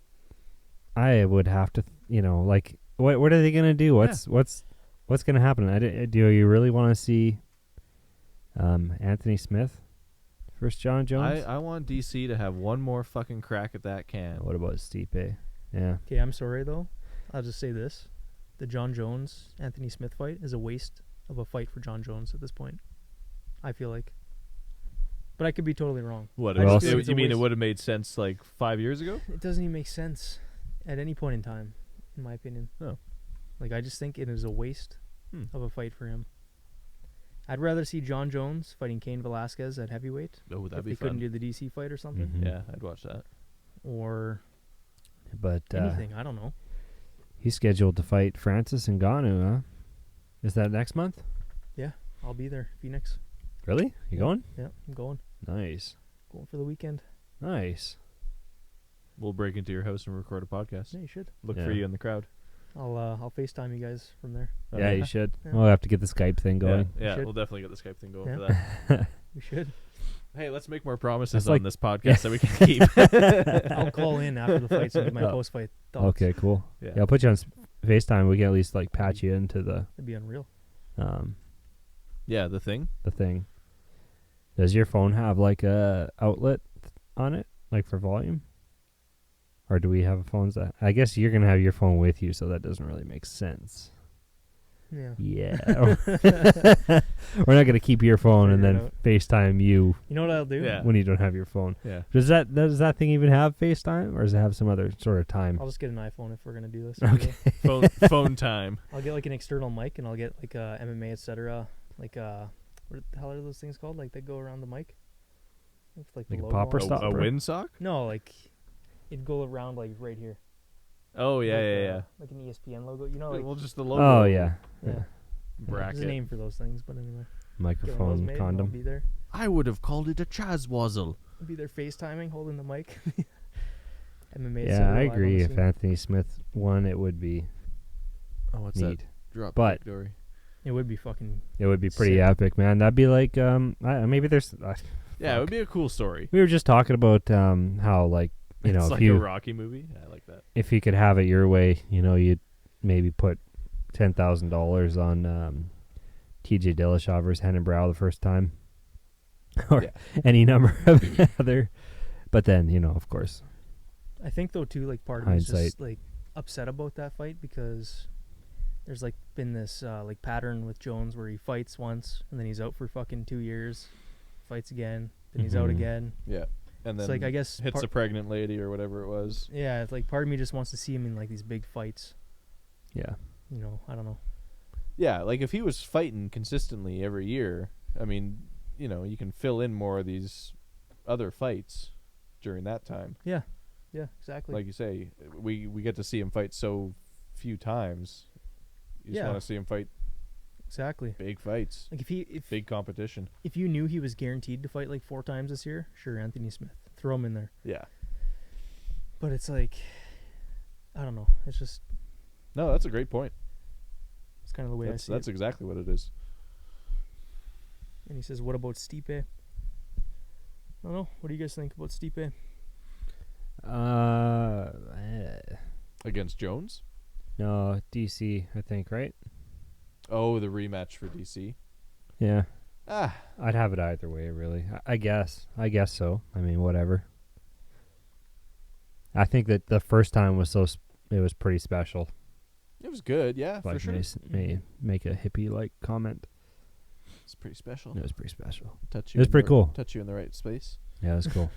would have to, like, what are they gonna do? What's gonna happen? Do you really want to see Anthony Smith versus John Jones? I want DC to have one more fucking crack at that can. What about Stipe? Yeah, Okay, I'm sorry though. I'll just say this: the John Jones Anthony Smith fight is a waste of a fight for John Jones at this point. I feel like, but I could be totally wrong. What? I just It, think it's a you mean it waste. would have made sense like 5 years ago? It doesn't even make sense at any point in time, in my opinion. Like, I just think it is a waste Hmm. of a fight for him. I'd rather see John Jones fighting Cain Velasquez at heavyweight. Oh, that'd If be they couldn't fun. do the DC fight or something. Mhm. Yeah, I'd watch that. Or But anything. I don't know. he's scheduled to fight Francis Ngannou, huh? Is that next month? I'll be there. Phoenix. Really? You Yeah. going? Yeah, I'm going. Nice. Going for the weekend. Nice. We'll break into your house and record a podcast. Yeah, you should. Look Yeah. for you in the crowd. I'll FaceTime you guys from there. Yeah, you should. Yeah. We'll have to get the Skype thing going. Yeah, Should. we'll definitely get the Skype thing going Yeah. for that. We should. Hey, let's make more promises That's on like- this podcast that we can keep. I'll call in after the fights and give my Oh. post-fight thoughts. Okay, cool. Yeah. Yeah, I'll put you on FaceTime. We can at least like patch you into the That'd be unreal. Yeah, the thing. the thing. Does your phone have like a outlet on it, like for volume? Or do we have phones that? I guess you're gonna have your phone with you, so that doesn't really make sense. Yeah. Yeah. We're not gonna keep your phone and Figure then it FaceTime you You know what I'll do? Yeah. when you don't have your phone. Yeah. Does that thing even have FaceTime, or does it have some other sort of time? I'll just get an iPhone if we're gonna do this. Okay. Phone time. I'll get like an external mic and I'll get like a MMA etc. Like what the hell are those things called? Like they go around the mic. With, like Like the a logo popper on it. stop? A windsock? No, like it'd go around like right here. Oh yeah, Like, yeah, yeah. Like an ESPN logo. You know, like Well, just the logo. Oh yeah, yeah. Bracket. There's a name for those things, but anyway. Get one of those microphone made and I'll condom. be there. I would have called it a chazwazzle. I'll be there FaceTiming, holding the mic. MMA. Yeah, etc. I live on agree. the If scene. Anthony Smith won, it would be Oh, what's neat. that? Drop But- Dory. It would be fucking. It would be pretty Sick. epic, man. That'd be like maybe there's. Yeah, it would be a cool story. We were just talking about how like you know it's if like you a Rocky movie. Yeah, I like that. if you could have it your way, you know, you'd maybe put $10,000 on TJ Dillashaw versus Henan Brow the first time, or Yeah. any number of other. But then you know, of course, I think though too, like part of me is Hindsight. just like upset about that fight because there's like been this like pattern with Jones where he fights once and then he's out for fucking 2 years, fights again, then he's out Mhm. again. Yeah, and then It's like I guess hits a pregnant lady or whatever it was. yeah, it's like part of me just wants to see him in like these big fights. yeah, You know, I don't know. Yeah, like if he was fighting consistently every year, I mean, you know, you can fill in more of these other fights during that time. Yeah, exactly. Like you say, we get to see him fight so few times. You just Yeah. want to see him fight exactly. big fights, Like if big competition. if you knew he was guaranteed to fight like 4 times this year, sure, Anthony Smith, throw him in there. Yeah. But it's like, I don't know. It's just No, that's a great point. it's kind of the way I see That's it. exactly what it is. And he says, "What about Stipe?" I don't know. What do you guys think about Stipe? Against Jones? no DC, I think, right? Oh, the rematch for DC. Yeah, Ah, I'd have it either way, really. I guess so. I mean, whatever. I think that the first time was it was pretty special. it was good. Yeah, If for I sure. may make a hippie like comment. It's pretty special. It was pretty special. Touch It was in pretty the- cool. Touch you in the right space. Yeah, it was cool.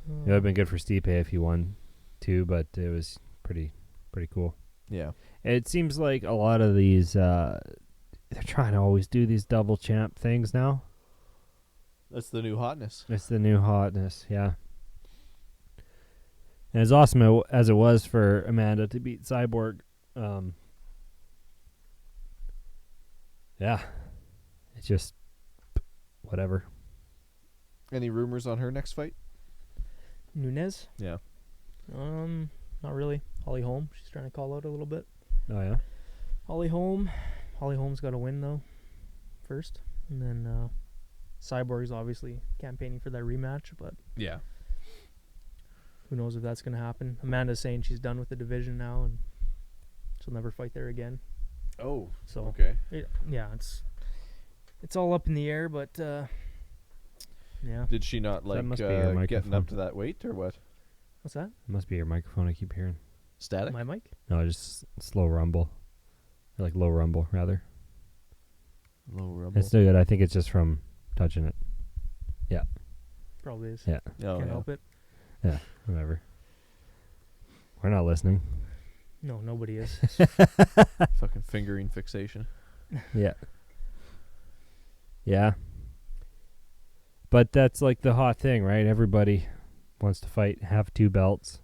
It would have been good for Stipe if he won too, but it was pretty cool. Yeah. It seems like a lot of these they're trying to always do these double champ things now. That's the new hotness. It's the new hotness, yeah. And as awesome as it was for Amanda to beat Cyborg, yeah, it's just whatever. Any rumors on her next fight? Nunez? Yeah. Not really. Holly Holm. She's trying to call out a little bit. Oh yeah, Holly Holm's got to win though, first, and then Cyborg's obviously campaigning for that rematch, but Yeah. who knows if that's gonna happen. Amanda's saying she's done with the division now and she'll never fight there again. Oh, So okay. yeah, it's all up in the air, but yeah. Did she not That like must be your getting microphone. up to that weight or what? What's that? it must be your microphone. I keep hearing. Static? My mic? No, just slow rumble, or like low rumble rather. Low rumble. It's still good. I think it's just from touching it. Probably is. Yeah. Oh, Can't yeah. help it. Whatever. We're not listening. No, nobody is. Fucking fingering fixation. Yeah. Yeah. But that's like the hot thing, right? Everybody wants to fight, have 2 belts.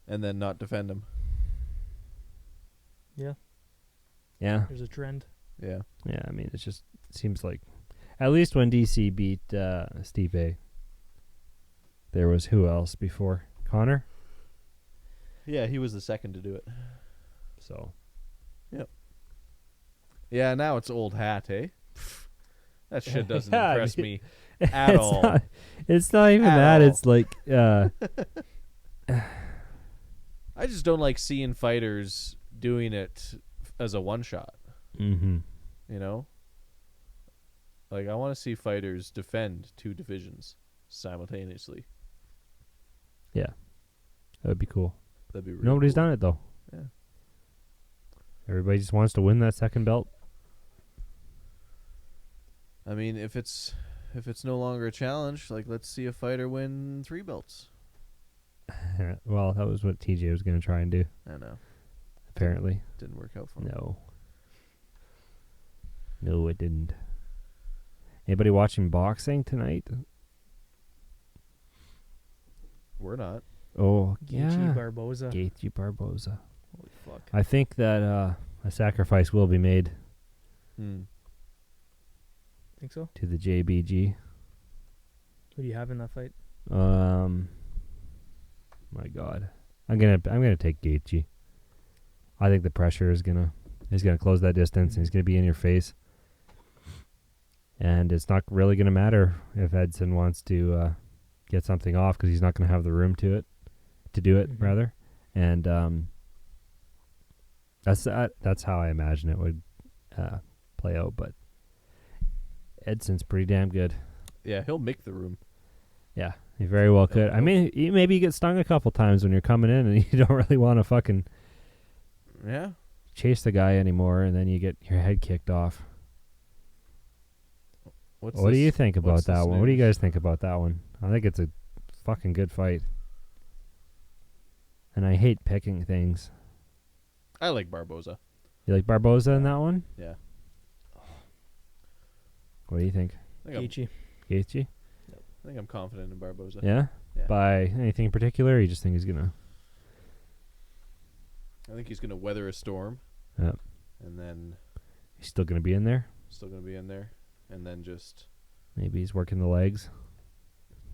And then not defend him. Yeah, Yeah. there's a trend. Yeah. Yeah, I mean, it seems like, at least when DC beat Stipe, there was who else before? Connor? Yeah, he was the second to do it. So. Yeah, now it's old hat, eh? That shit doesn't Yeah, impress dude. me at all. It's not even At that. all. It's like, I just don't like seeing fighters doing it as a one-shot, mm-hmm. you know? Like, I want to see fighters defend 2 divisions simultaneously. Yeah. That would be cool. That'd be really Nobody's cool. done it, though. Yeah. Everybody just wants to win that second belt. I mean, if it's no longer a challenge, like, let's see a fighter win 3 belts. Well, that was what TJ was going to try and do, I know. apparently. Didn't work out for him. No. No, it didn't. Anybody watching boxing tonight? We're not. Oh, Gaethje yeah. Barbosa. Gaethje Barbosa. Holy fuck. I think that a sacrifice will be made Think so? to the JBG. Who do you have in that fight? My God, I'm gonna take Gaethje. I think the pressure is gonna close that distance, and he's gonna be in your face, and it's not really gonna matter if Edson wants to get something off because he's not gonna have the room to do it Mhm. rather, and that's how I imagine it would play out. But Edson's pretty damn good. Yeah, he'll make the room. Yeah, he very well could. I mean, maybe you get stung a couple times when you're coming in and you don't really want to fucking Yeah. chase the guy anymore, and then you get your head kicked off. What do you think about what's that this one? What do you news? guys think about that one? I think it's a fucking good fight. And I hate picking things. I like Barbosa. You like Barbosa in that one? Yeah. What do you think? I think, Gaethje. Gaethje? I think I'm confident in Barbosa. Yeah? Yeah. By anything in particular, or you just think he's gonna... I think he's going to weather a storm. Yep. And then He's still gonna be in there? still going to be in there. And then just, Maybe he's working the legs.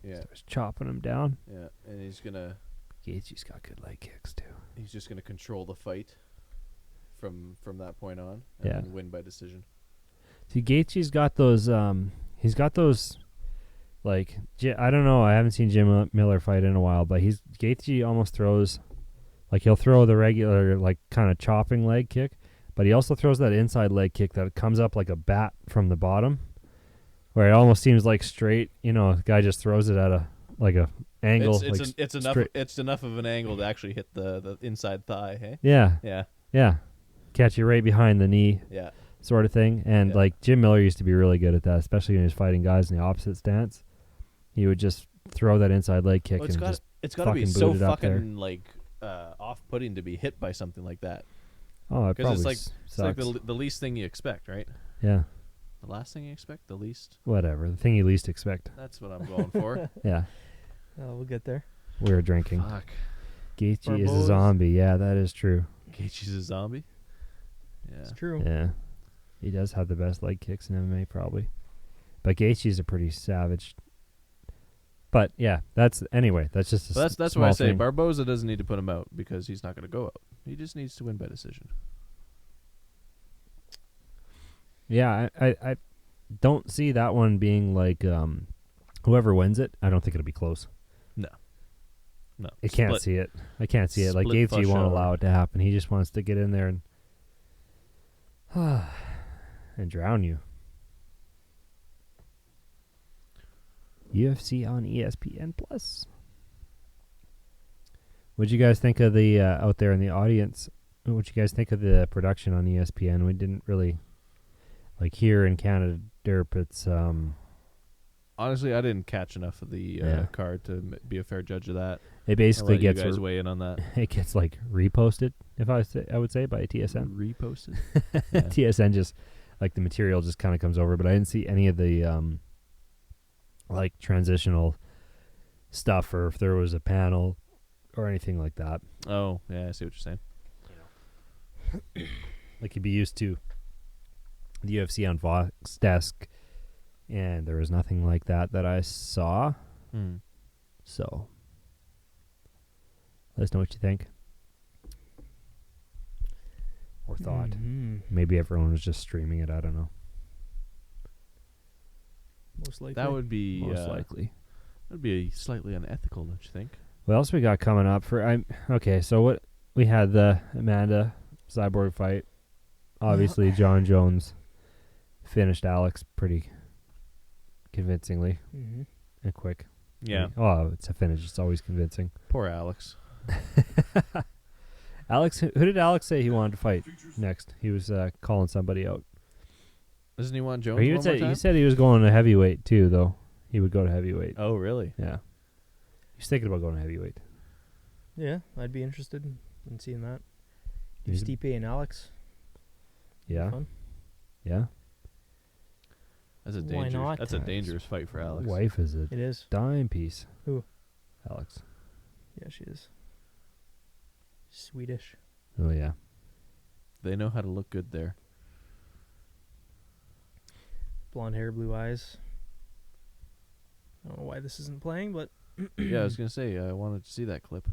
yeah. Starts chopping him down. Yeah. And he's going to, Gaethje's got good leg kicks, too. he's just going to control the fight from that point on. And Yeah. then win by decision. See, Gaethje's got those, he's got those, like, I don't know, I haven't seen Jim Miller fight in a while, but Gaethje almost throws, like, he'll throw the regular, like, kind of chopping leg kick, but he also throws that inside leg kick that comes up like a bat from the bottom, where it almost seems like straight, the guy just throws it at a angle. It's enough. straight. It's enough of an angle to actually hit the inside thigh. Hey. Yeah, Yeah. catch you right behind the knee. Yeah. Sort of thing. And Yeah. like Jim Miller used to be really good at that, especially when he was fighting guys in the opposite stance. He would just throw that inside leg kick Well, and just it's got to be fucking so boot it up there. fucking like off-putting to be hit by something like that. it Because probably it's like sucks. the least thing you expect, right? Yeah, The last thing you expect, the least. whatever. The thing you least expect. That's what I'm going for. Yeah, Oh, we'll get there. we were drinking. Fuck. Gaethje is a Barbosa. zombie. Yeah, that is true. Gaethje's a zombie. Yeah. It's true. Yeah, he does have the best leg kicks in MMA probably. But Gaethje's a pretty savage. But yeah, that's just a But that's small why I say thing. Barbosa doesn't need to put him out because he's not going to go out. He just needs to win by decision. Yeah, I don't see that one being like whoever wins it. I don't think it'll be close. No. I can't Split. see it. I can't see it. Like Split Gaethje for won't sure. allow it to happen. He just wants to get in there and and drown you. UFC on ESPN Plus. What'd you guys think of the out there in the audience? What'd you guys think of the production on ESPN? We didn't really like here in Canada. Derp, it's Honestly, I didn't catch enough of the Yeah. card to be a fair judge of that. It I'll basically let you gets guys weigh in on that. it gets like reposted. If I would say by TSN. Reposted. TSN just like the material just kind of comes over, but I didn't see any of the like transitional stuff or if there was a panel or anything like that. Oh, yeah, I see what you're saying. Like you'd be used to the UFC on Fox desk, and there was nothing like that I saw. So let us know what you think or thought. Maybe everyone was just streaming it. I don't know. Most likely. That would be Most likely. That would be slightly unethical, don't you think? What else we got coming up for? Okay. So what we had the Amanda Cyborg fight. Obviously, John Jones finished Alex pretty convincingly and quick. Yeah. Oh, it's a finish. It's always convincing. Poor Alex. Alex, who did Alex say he wanted to fight next? He was calling somebody out. Doesn't he want Jones Or he one would more say time? he said he was going to heavyweight too, though. He would go to heavyweight. Oh, really? Yeah, he's thinking about going to heavyweight. Yeah, I'd be interested in seeing that. Do He's- Stipe and Alex. Yeah, Fun. yeah. That's a Why dangerous. not? That's a dangerous fight for Alex. Wife is a It is. dime piece. Who? Alex. Yeah, she is. Swedish. Oh yeah. They know how to look good there. Blonde hair, blue eyes. I don't know why this isn't playing, but Yeah, I was gonna say I wanted to see that clip.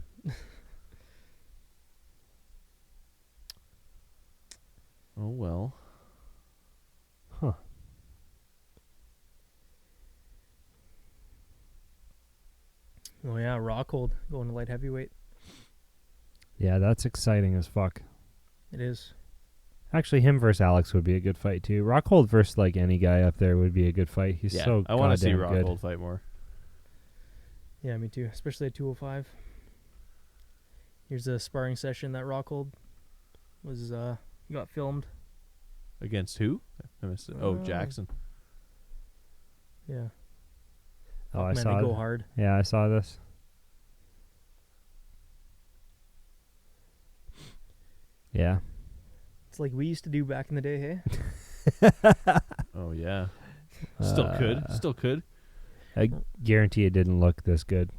Oh well. Huh. oh yeah, Rockhold going to light heavyweight. Yeah, that's exciting as fuck. It is. Actually, him versus Alex would be a good fight too. Rockhold versus like any guy up there would be a good fight. He's Yeah, so I want to see goddamn good. Rockhold fight more. Yeah, me too. Especially at 205. Here's a sparring session that Rockhold was got filmed. Against who? I missed it. Oh, Jackson. Yeah. Oh, I Man, saw they go it. hard. Yeah, I saw this. Yeah. It's like we used to do back in the day, hey? Oh yeah. Still could. Still could. I guarantee it didn't look this good.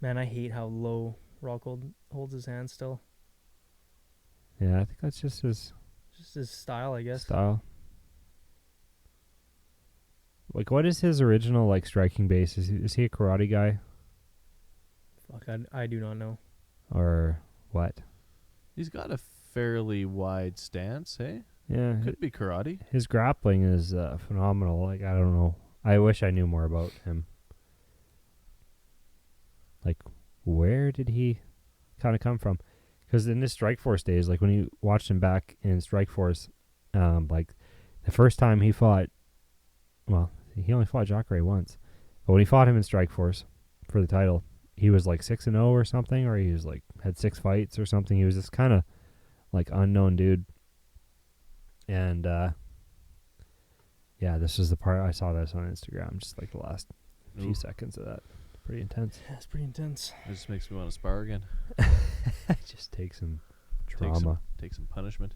Man, I hate how low Rockhold holds his hand still. Yeah, I think that's just his Just his style, I guess. style. Like, what is his original like striking base? Is he a karate guy Fuck, I do not know. or what? He's got a fairly wide stance, hey? Yeah, Could be karate. his grappling is phenomenal. Like, I don't know. I wish I knew more about him. Like, where did he kind of come from? Because in his Strikeforce days, like when you watched him back in Strikeforce, like the first time he fought, well, he only fought Jacare once, but when he fought him in Strikeforce for the title, he was like 6-0 or something, or he was like had 6 fights or something. He was this kind of like unknown dude, and yeah, this is the part I saw this on Instagram, just like the last few Ooh. seconds of that. Pretty intense. Yeah, it's pretty intense. It just makes me want to spar again. Just take some Take trauma. take some punishment.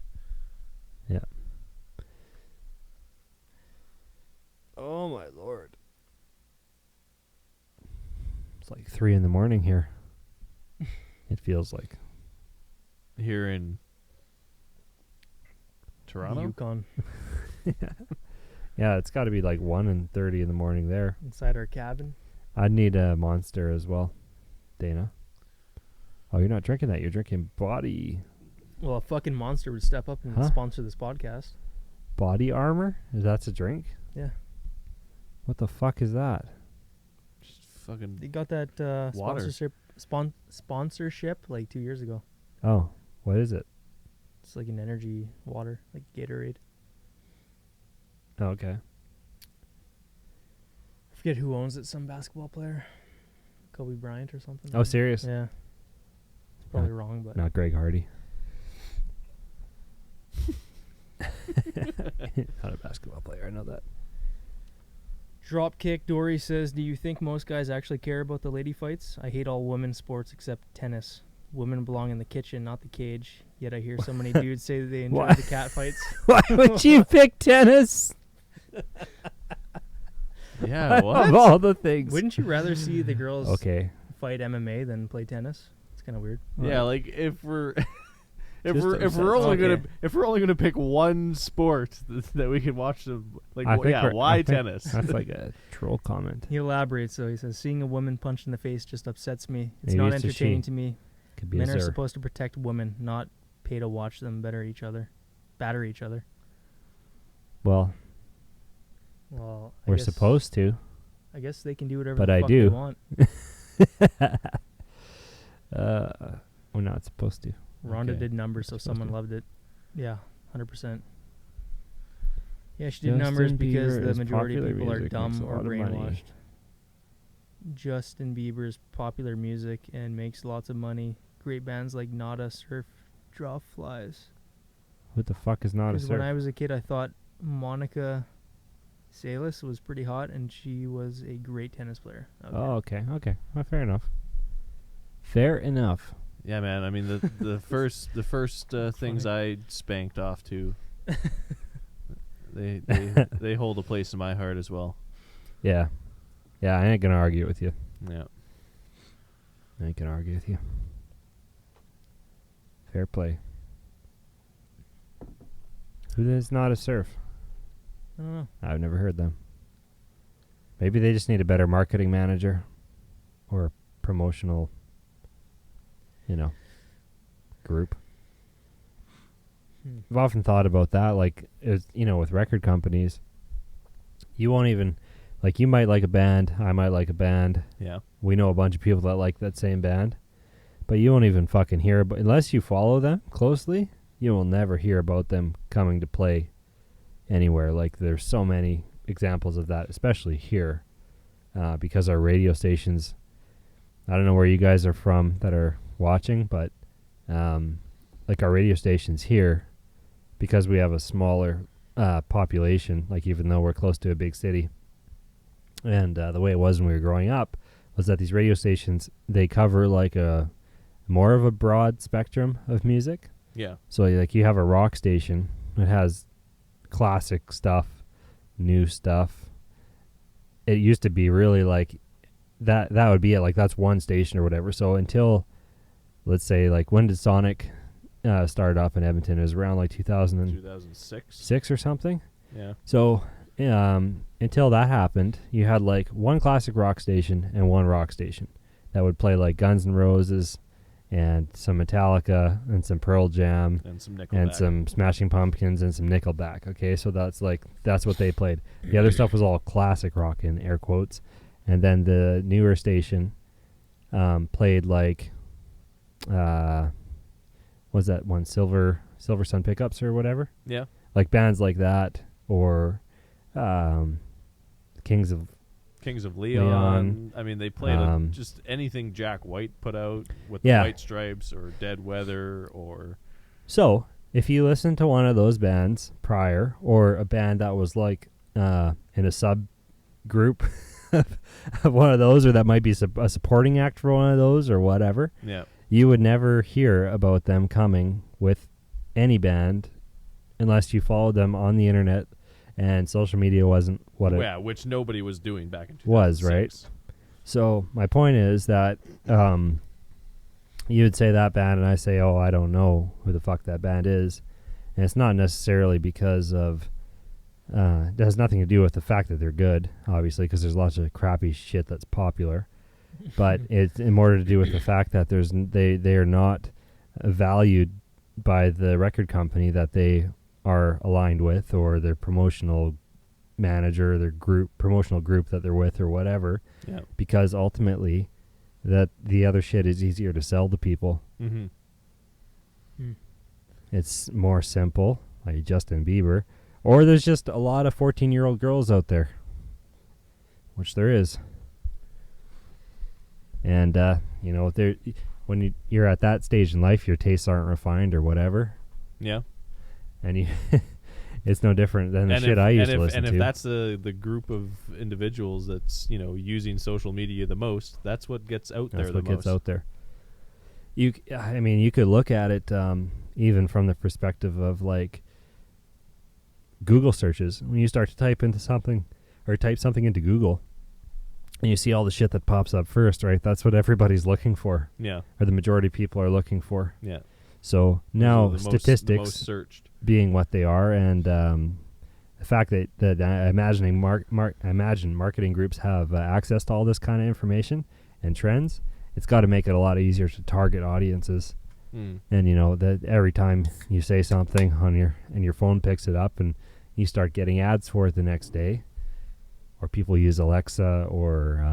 Yeah. Oh my lord. It's like 3 a.m. here. It feels like. Here in Toronto? Yukon. Yeah, it's got to be like 1:30 in the morning there. Inside our cabin. I'd need a Monster as well, Dana. Oh, you're not drinking that. You're drinking Body Well, a fucking monster would step up and Huh? sponsor this podcast. Armor? That's a drink? Yeah. What the fuck is that? Just fucking They got that Water. sponsorship like 2 years ago. Oh, what is it? It's like an energy water, like Gatorade. Oh, okay. I forget who owns it. Some basketball player, Kobe Bryant or something. Oh, serious? Yeah. It's probably wrong, but Not Greg Hardy. Not a basketball player. I know that. Dropkick Dory says, do you think most guys actually care about the lady fights? I hate all women's sports except tennis. Women belong in the kitchen, not the cage. Yet I hear so many dudes say that they enjoy What? the cat fights. Why would you pick tennis? Yeah, what? Of all the things. Wouldn't you rather see the girls Okay. fight MMA than play tennis? It's kind of weird. Yeah, like if we're if Just we're upset. only gonna pick one sport that we can watch them like I think we're- why I think tennis? That's like a troll comment. He elaborates, though. He says, seeing a woman punched in the face just upsets me. It's Maybe not it's a entertaining she. to me. Could be Men a are sir. supposed to protect women, not pay to watch them batter each other. Well, Well, we're supposed to. I guess they can do whatever But the I fuck do. they want. We're not supposed to. Rhonda Okay. did numbers, so Supposed someone to. loved it. Yeah, 100%. Yeah, she did Justin numbers because Bieber the is majority of popular people are music, dumb makes a or lot of money. brainwashed. Justin Bieber's popular music and makes lots of money. Great bands like Nada Surf draw flies. What the fuck is not a Because when surf? I was a kid, I thought Monica Salas was pretty hot, and she was a great tennis player. Okay. Oh, okay. Okay. Well, fair enough. Fair enough. Yeah, man. I mean the first things I spanked off to, they hold a place in my heart as well. Yeah. Yeah, I ain't gonna argue with you. Yeah. I ain't gonna argue with you. Fair play. Who is not a surf? I don't know. I've never heard them. Maybe they just need a better marketing manager or promotional, group. I've often thought about that, like, with record companies, you won't even, like, you might like a band, I might like a band, Yeah. we know a bunch of people that like that same band, but you won't even fucking hear about, unless you follow them closely, you will never hear about them coming to play anywhere. Like, there's so many examples of that, especially here, because our radio stations, I don't know where you guys are from that are watching, but like our radio stations here, because we have a smaller population, like even though we're close to a big city, and the way it was when we were growing up was that these radio stations, they cover like a more of a broad spectrum of music. Yeah. So like you have a rock station, it has classic stuff, new stuff. It used to be really like that would be it, like that's one station or whatever. So until, let's say, like, when did Sonic start up in Edmonton? It was around like 2006 or something. Yeah. So until that happened, you had like one classic rock station and one rock station that would play like Guns N' Roses and some Metallica and some Pearl Jam And some Nickelback. and some Smashing Pumpkins and some Nickelback. Okay, so that's what they played. The other stuff was all classic rock in air quotes, and then the newer station played like what's that one, Silver Sun Pickups or whatever, Yeah. like bands like that, or Kings of Leon. I mean, they played just anything Jack White put out with the Yeah. White Stripes or Dead Weather or... So, if you listen to one of those bands prior, or a band that was like in a subgroup of one of those, or that might be a supporting act for one of those, or whatever, Yeah. you would never hear about them coming with any band unless you followed them on the internet, and social media wasn't what it Yeah, which nobody was doing back in 2006. was, right? So my point is that you would say that band, and I say, oh, I don't know who the fuck that band is. And it's not necessarily because of, it has nothing to do with the fact that they're good, obviously, because there's lots of crappy shit that's popular. But it's more to do with the fact that they are not valued by the record company that they are aligned with, or their promotional manager, their promotional group that they're with, or whatever. Yeah. Because ultimately, that the other shit is easier to sell to people. Mm-hmm. It's more simple, like Justin Bieber, or there's just a lot of 14-year-old girls out there, which there is. And when you're at that stage in life, your tastes aren't refined or whatever, Yeah. and It's no different than the And shit if, I used and to if, listen and to. if that's the group of individuals that's using social media the most, that's what gets out That's there what the gets most. out there. I mean, you could look at it even from the perspective of like Google searches. When you start to type into something or type something into Google, and you see all the shit that pops up first, right? That's what everybody's looking for, Yeah, or the majority of people are looking for. yeah. So Those now are the statistics most searched. being what they are, and the fact that I imagine marketing groups have access to all this kind of information and trends, it's got to make it a lot easier to target audiences. Mm. And that every time you say something on your phone picks it up, and you start getting ads for it the next day, or people use Alexa or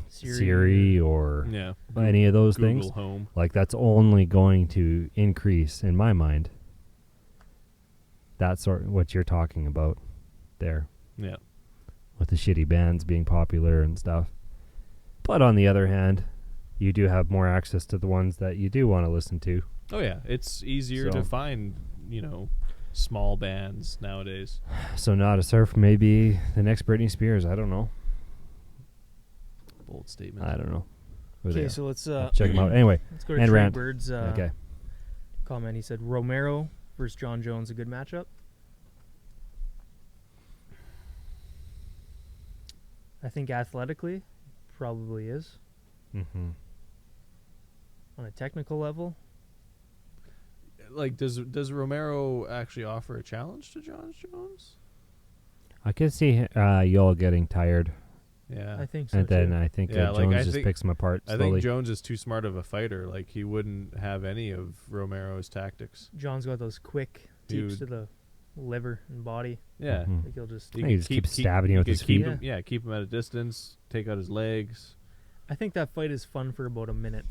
Siri or Yeah, any of those Google things. Home. Like, that's only going to increase, in my mind. That's what you're talking about there, Yeah, with the shitty bands being popular and stuff. But on the other hand, you do have more access to the ones that you do want to listen to. oh yeah. It's easier to So- find small bands nowadays. So Not a Surf may be the next Britney Spears. I don't know. Bold statement. I don't know. Who they Okay, are. so let's Check them out. Anyway, let's go to and Trey rant. Bird's okay. comment. He said Romero versus John Jones, a good matchup. I think athletically, probably is. Mm-hmm. On a technical level, Like, does Romero actually offer a challenge to John Jones? I could see Yoel getting tired, Yeah, I think so. and then too. I think Yeah, like, Jones I just think- picks him apart I slowly. think Jones is too smart of a fighter. Like, he wouldn't have any of Romero's tactics. John's got those quick teeps to Dude. the liver and body. Yeah. Mhm. Like he'll just. He just keeps stabbing you with could his keep feet. him, keep him at a distance, take out his legs. I think that fight is fun for about a minute.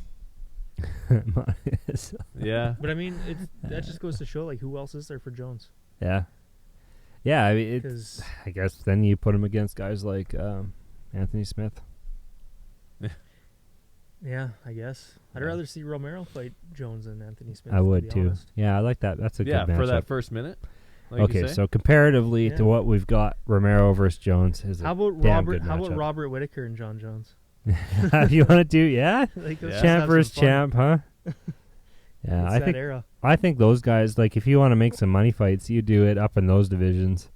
Yeah. But I mean, that just goes to show like who else is there for Jones? Yeah. Yeah, I mean, Because I guess then you put him against guys like Anthony Smith. yeah, I guess I'd Yeah. rather see Romero fight Jones than Anthony Smith. I to would be too. honest. Yeah, I like that. That's a Yeah, good matchup. for that first minute. Like Okay, you say. so comparatively Yeah. to what we've got, Romero versus Jones is a How about damn Robert? good How about matchup. Robert Whitaker and John Jones? You want to do, yeah? Like, let's Yeah. just Champ have versus some fun. champ, huh? Yeah, It's I that think era. I think those guys, like, if you want to make some money fights, you do it up in those divisions.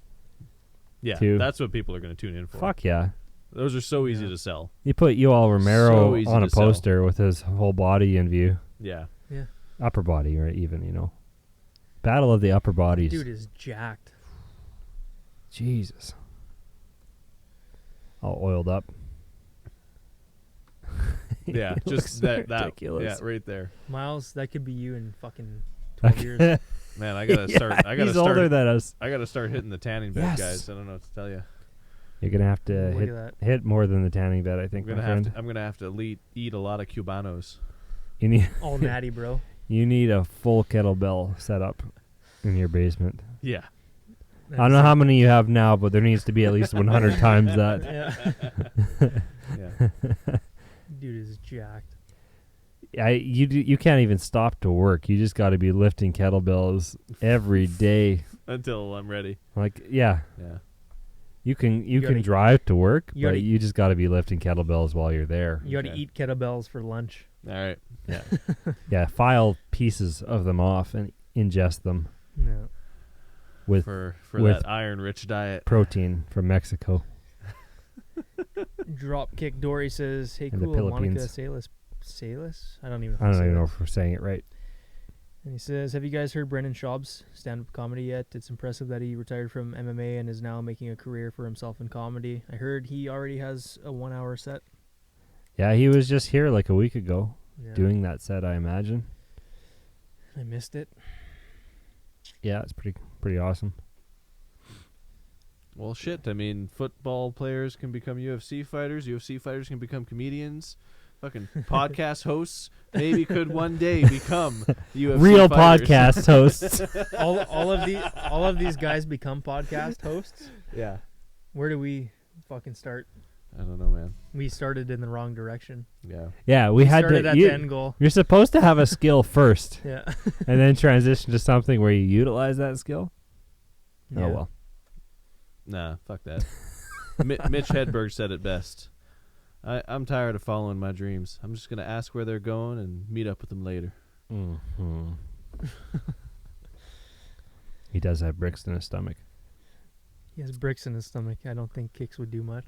yeah, too. that's what people are going to tune in for. Fuck yeah. Those are so easy Yeah. to sell. You put Yoel Romero So easy on a to sell. poster with his whole body in view. Yeah. Upper body, right? Even, Battle of the upper bodies. Dude is jacked. Jesus. All oiled up. Yeah, He looks just that ridiculous. yeah, right there. Miles, that could be you in fucking 12 years. Man, I got to Yeah, start I got to he's older start than us. I got to start hitting the tanning bed, Yes. guys. I don't know what to tell you. You're gonna have to Look at that. hit more than the tanning bed, I I'm think, my going to friend. have to eat a lot of cubanos. You need All natty, bro. you need a full kettlebell set up in your basement. Yeah. I don't know how many you have now, but there needs to be at least 100 times that. Yeah. Yeah. Dude is jacked. You can't even stop to work. You just got to be lifting kettlebells every day. Until I'm ready. Like, yeah, Yeah. you can gotta- drive to work, you but gotta- you just got to be lifting kettlebells while you're there. You got to Okay. eat kettlebells for lunch. All right. Yeah, yeah. File pieces of them off and ingest them No. with For with- that iron-rich diet. protein from Mexico. Dropkick Dory says, "Hey, And the cool, Monica Philippines. Salas. I don't even. I don't even know if we're saying it right. And he says, "Have you guys heard Brendan Schaub's stand-up comedy yet? It's impressive that he retired from MMA and is now making a career for himself in comedy. I heard he already has a 1-hour set. Yeah, he was just here like a week ago Yeah. doing that set, I imagine. I missed it. Yeah, it's pretty awesome. Well, shit. I mean, football players can become UFC fighters. UFC fighters can become comedians. Fucking podcast hosts maybe could one day become UFC Real fighters. podcast hosts. all of these guys become podcast hosts. Yeah. Where do we fucking start? I don't know, man. We started in the wrong direction. Yeah. Yeah, we had started to. at the end goal. You're supposed to have a skill first, Yeah. and then transition to something where you utilize that skill. Oh well. Nah, fuck that. Mitch Hedberg said it best. I'm tired of following my dreams. I'm just going to ask where they're going and meet up with them later. Mm-hmm. He does have bricks in his stomach. He has bricks in his stomach. I don't think kicks would do much.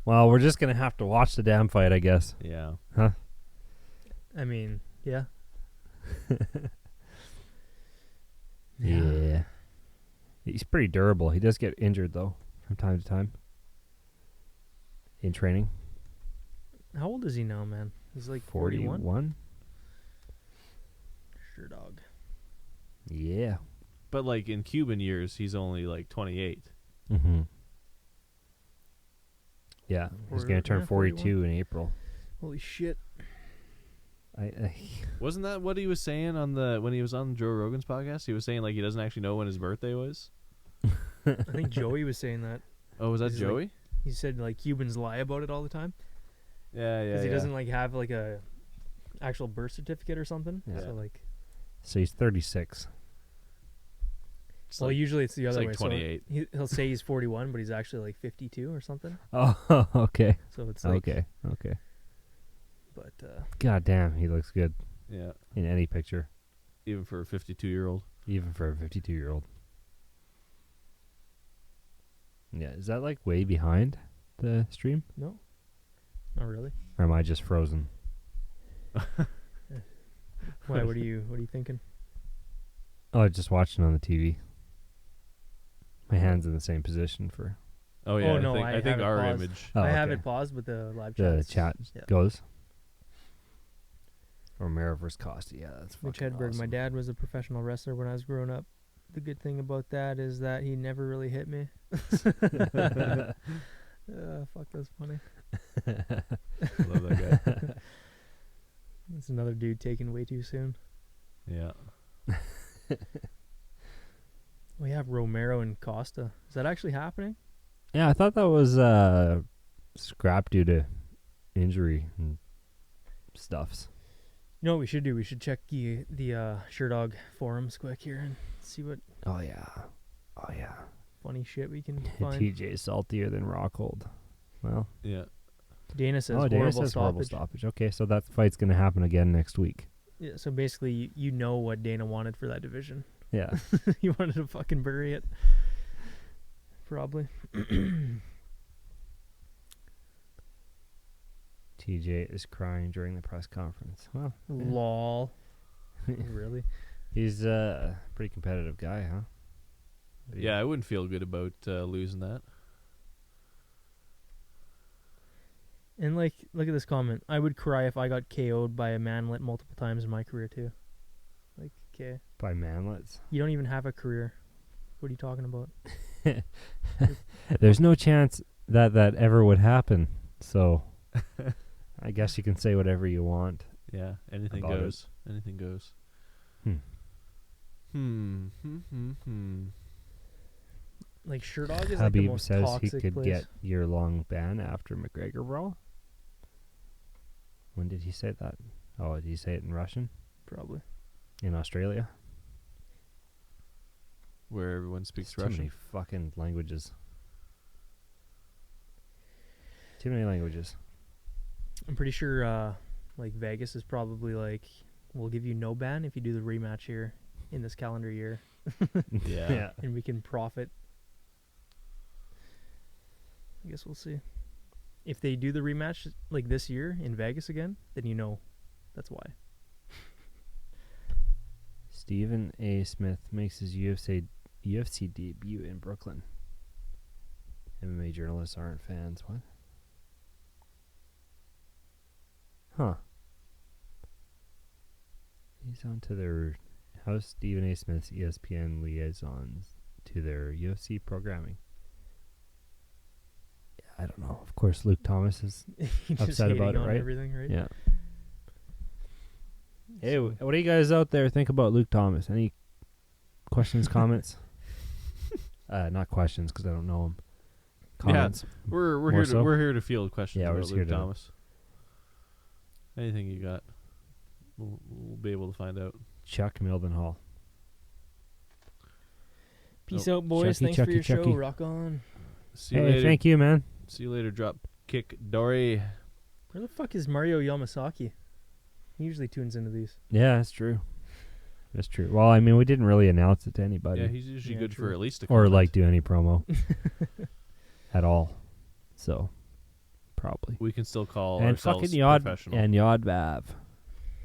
Well, we're just going to have to watch the damn fight, I guess. Yeah. Huh? I mean, yeah. Yeah. He's pretty durable. He does get injured, though, from time to time. In training. How old is he now, man? He's like 41? 41? Sure, dog. Yeah. But like in Cuban years, he's only like 28. Mm-hmm. Yeah. He's going to turn Yeah, 42 41. in April. Holy shit. Wasn't that what he was saying on when he was on Joe Rogan's podcast? He was saying like he doesn't actually know when his birthday was. I think Joey was saying that. Oh, was that He's Joey? He said like Cubans lie about it all the time Yeah. because he doesn't like have like a actual birth certificate or something. Yeah. So like, So he's 36. well, usually it's the other like way. 28. So he'll say he's 41, but he's actually like 52 or something. Oh, okay. So it's like, Okay. But God damn, he looks good Yeah. in any picture, Even for a 52-year-old. even for a 52-year-old. Yeah, is that like way behind the stream? no, not really. Or am I just frozen? Why? What are you thinking? Oh, just watching on the TV. My hand's in the same position for Oh yeah. Oh, no, I I think have it our paused. image. Oh, I have okay. it paused, but the live the chat's- chat yeah. goes. Romero versus Costa. Yeah, that's Mitch fucking Hedberg. My awesome. dad was a professional wrestler when I was growing up. The good thing about that is that he never really hit me. Fuck, that's funny. Love that guy. That's another dude taken way too soon. Yeah. We have Romero and Costa. Is that actually happening? Yeah, I thought that was scrap due to injury and stuffs. You know what we should do? We should check the Sherdog forums quick here and see what Oh yeah. funny shit we can find. TJ saltier than Rockhold. Well, Yeah. Dana says Dana horrible says stoppage. horrible stoppage. Okay, so that fight's gonna happen again next week. Yeah, so basically, you know what Dana wanted for that division. Yeah. He wanted to fucking bury it. Probably. TJ is crying during the press conference. Well, yeah. Lol. Really? He's a pretty competitive guy, huh? Yeah, I wouldn't feel good about losing that. And like, look at this comment. I would cry if I got KO'd by a manlet multiple times in my career too. Like, okay, By manlets. you don't even have a career. What are you talking about? There's no chance that ever would happen. So I guess you can say whatever you want. Yeah, anything About it. goes. Anything goes. Like, Sherdog is like the Habib most says he toxic could place. get year-long ban after McGregor brawl. When did he say that? Oh, did he say it in Russian? Probably. In Australia? Where everyone speaks Too Russian. many fucking languages. Too many languages. I'm pretty sure, like, Vegas is probably like, we'll give you no ban if you do the rematch here in this calendar year, Yeah. and we can profit. I guess we'll see. If they do the rematch like this year in Vegas again, then you know that's why. Stephen A. Smith makes his UFC debut in Brooklyn. MMA journalists aren't fans. What? Huh. He's on to their House Stephen A. Smith's ESPN liaisons to their UFC programming. Yeah, I don't know. Of course, Luke Thomas is Just upset about hating it, on right? Everything, right? Yeah. Hey, So- what do you guys out there think about Luke Thomas? Any questions, comments? Not questions because I don't know him. Comments. We're More here so? to we're here to field questions Yeah, we're about just here Luke to- Thomas. Anything you got, we'll be able to find out. Chuck Mildenhall. Peace out, boys. Chucky, Thanks for your Chucky. show. Rock on. See you Hey, later. thank you, man. See you later. Drop kick Dory. Where the fuck is Mario Yamasaki? He usually tunes into these. Yeah, that's true. That's true. Well, I mean, we didn't really announce it to anybody. Yeah, he's usually Yeah, good true. for at least a or comment. like do any promo at all. So, probably. We can still call And ourselves fucking Yod professional. and Yodvav.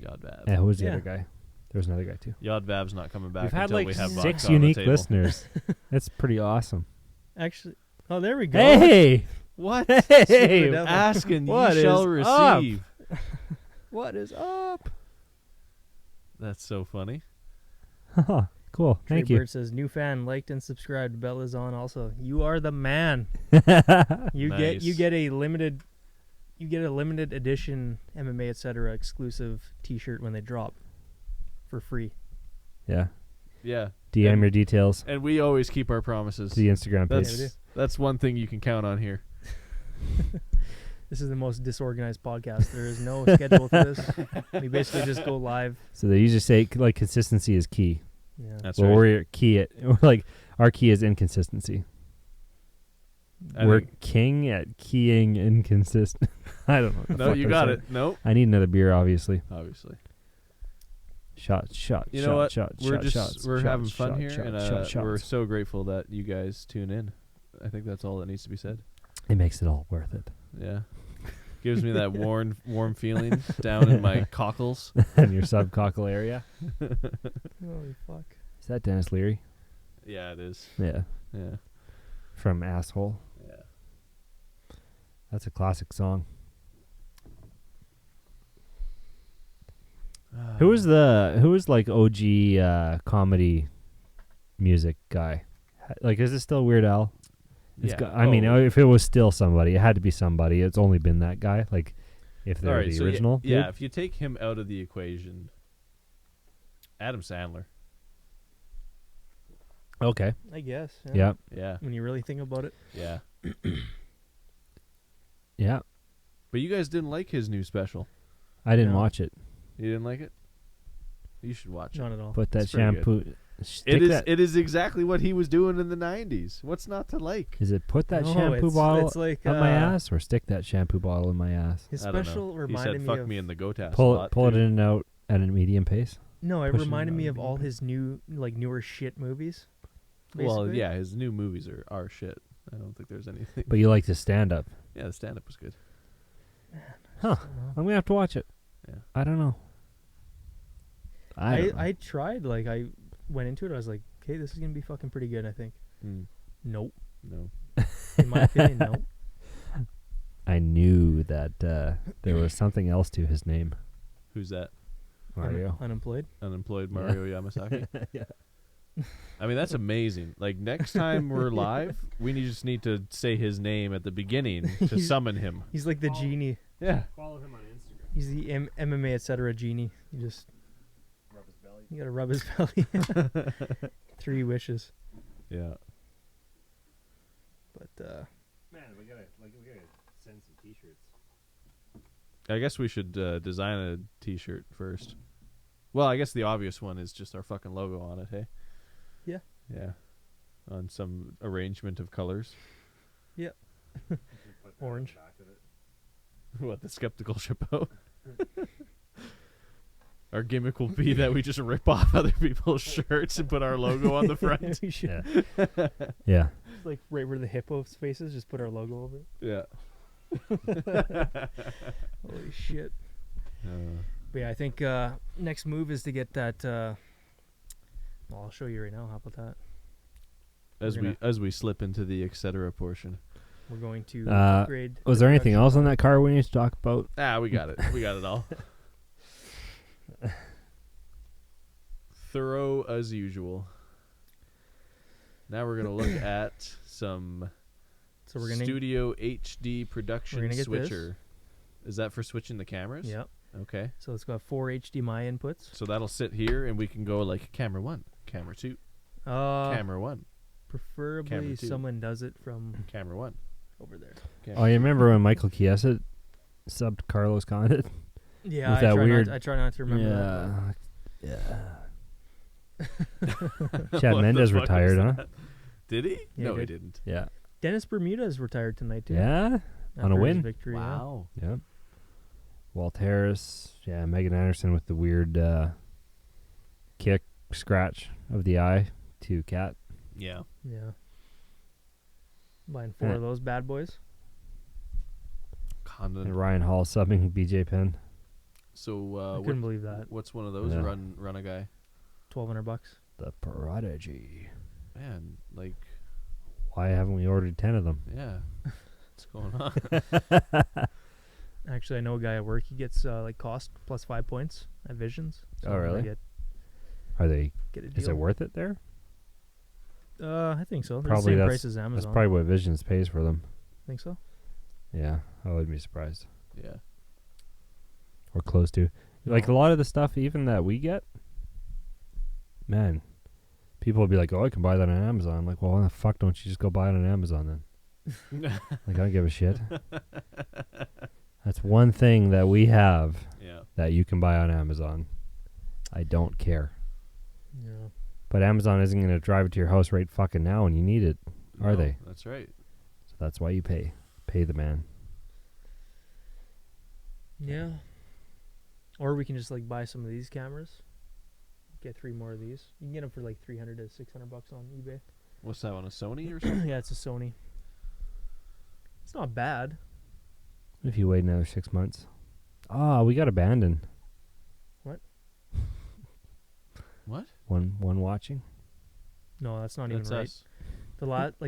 Yodvav. Yeah, who was the Yeah. other guy? There was another guy too. Yodvav's not coming back We've had until like we have 6 vodka on the unique table. listeners. That's pretty awesome. Actually, oh, there we go. Hey, What? hey, devil. Ask and What ye shall is up? receive. what is up? That's so funny. Cool. Trey Thank you. Bird says, new fan, liked and subscribed. Bell is on also. You are the man. You Nice. get a limited edition MMA etc. exclusive T-shirt when they drop for free. Yeah. Yeah. DM And- your details And we always keep our promises. to the Instagram page. Yeah, we do. That's one thing you can count on here. This is the most disorganized podcast. There is no schedule for this. We basically just go live. So they usually say like consistency is key. Yeah. That's Well, right. we're key at like our key is inconsistency. I We're think- king at keying inconsistent. I don't know. What the No, fuck you they're got saying. it. No, I need another beer, obviously. obviously. Shot. You shot, know what? Shot, We're shot, just shots, we're shot, having fun shot, here, shot, and shot, we're shots. so grateful that you guys tune in. I think that's all that needs to be said. It makes it all worth it. Yeah, gives me that warm feeling down in my cockles. In your subcockle area. Holy fuck. Is that Dennis Leary? Yeah, it is. Yeah. Yeah, From Asshole. yeah. That's a classic song. Who was like OG comedy music guy? Like, is it still Weird Al? It's Yeah. got- I mean, if it was still somebody, it had to be somebody. It's only been that guy. Like, if they're all right, the so original. Yeah, dude. if you take him out of the equation, Adam Sandler. Okay. I guess. Yeah. Yeah, When you really think about it. yeah. Yeah. But you guys didn't like his new special. I didn't No. watch it. You didn't like it? You should watch it. Not at all. Put that It's pretty shampoo. It Stick is. that. It is exactly what he was doing in the '90s. What's not to like? Is it put that No, shampoo it's- bottle it's like, up my ass or stick that shampoo bottle in my ass? His I don't know. special He reminded said, me "Fuck of me in the goat ass." Pull it in and out at a medium pace. No, it pushing reminded it me on of the all video. his newer shit movies. Well, basically. yeah, his new movies are shit. I don't think there's anything. But you like to stand up. Yeah, the stand-up was good. Huh. I'm gonna have to watch it. Yeah. I don't know. I don't know. I tried. Like I went into it. I was like, okay, this is gonna be fucking pretty good. I think. Nope. No. In my opinion, nope. I knew that there was something else to his name. Who's that? Mario. Unemployed. Unemployed Mario Yamasaki. Yeah. I mean, that's amazing. Like next time we're live, we just need to say his name at the beginning to He's- summon him. He's like the genie. Yeah. Follow him on Instagram. He's the MMA etc. genie. You just Rub his belly. you gotta rub his belly. 3 wishes. Yeah. But Man, we gotta send some T-shirts. I guess we should design a T-shirt first. Well, I guess the obvious one is just our fucking logo on it. Hey. Yeah. Yeah. On some arrangement of colors. Orange. What, the skeptical shippo? Our gimmick will be that we just rip off other people's shirts and put our logo on the front. We should. Yeah. Yeah. Like right where the hippo's face is, just put our logo over it. Yeah. Holy shit. But yeah, I think next move is to get that. Well, I'll show you right now. How about that? As we slip into the etc. portion. We're going to Uh, upgrade. Was the there anything production else on value. that car we need to talk about? We got it. We got it all. Thorough as usual. Now we're gonna look at some So we're gonna. Studio HD production gonna get switcher. Is that for switching the cameras? Yep. Okay. So it's got 4 HDMI inputs. So that'll sit here, and we can go like camera 1, camera 2, camera 1, Preferably Camera 2. someone does it from camera 1. over there. Camera Oh, you remember when Michael Chiesa subbed Carlos Condit? Yeah, With I that try weird- Not, I try not to remember Yeah. that. Chad What the Mendes fuck retired, was huh? that? Did he? Yeah, No, he he did. didn't. Yeah. Dennis Bermudez retired tonight too. Yeah. On a after his win. victory. Wow. Yeah. Walt Harris. Yeah. Megan Anderson with the weird kick scratch of the eye to Cat. Yeah. Yeah. Buying 4 of those bad boys. Condon. And Ryan Hall subbing BJ Penn. So I couldn't believe that. what's one of those? Yeah. Run a guy. $1,200. The Prodigy. Man, like, Why haven't we ordered 10 of them? yeah. What's going on? Actually, I know a guy at work. He gets like cost plus 5 points at Visions. Oh, I'm gonna really? Get Are they? a deal. Is it worth it there? I think so. They're Probably the same that's- price as Amazon. That's probably what Visions pays for them. think so. Yeah, I wouldn't be surprised. Yeah. Or close to. Like a lot of the stuff even that we get, man, people will be like, oh, I can buy that on Amazon. I'm like, well, why the fuck don't you just go buy it on Amazon then? Like, I don't give a shit. That's one thing that we have Yeah. that you can buy on Amazon. I don't care. Yeah. But Amazon isn't going to drive it to your house right fucking now when you need it, are No, they? That's right. So that's why you pay. Pay the man. Yeah. Or we can just like buy some of these cameras. Get 3 more of these. You can get them for like $300 to $600 on eBay. What's that one? A Sony or something? Yeah, it's a Sony. It's not bad. If you wait another 6 months. Ah, we got abandoned. What? One watching. No, that's not That's even right. us.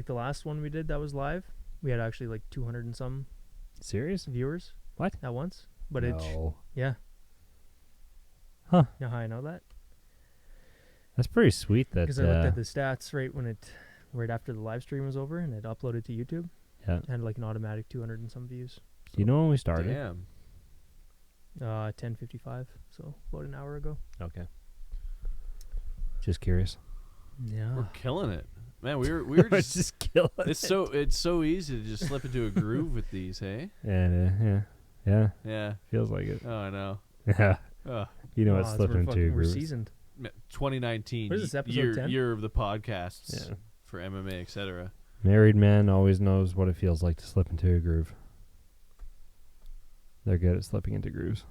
The last one we did that was live, we had actually like 200 and some Serious? viewers. What? At once. But No. yeah. Huh. You know how I know that? That's pretty sweet that Because I looked at the stats right after the live stream was over, and it uploaded to YouTube. yeah. It had like an automatic 200 and some views. Do you know when we started? Damn. 10:55, so about an hour ago. Okay. Just curious. Yeah. We're killing it. Man, we were just killing it's so easy to just slip into a groove with these, hey? Yeah. Yeah. Feels like it. Oh, I know. Yeah. Oh. You know Oh, what's it's- slipping we're into We're grooves. seasoned. 2019 What is this, episode 10? year of the podcasts Yeah. for MMA, etc. Married man always knows what it feels like to slip into a groove. They're good at slipping into grooves.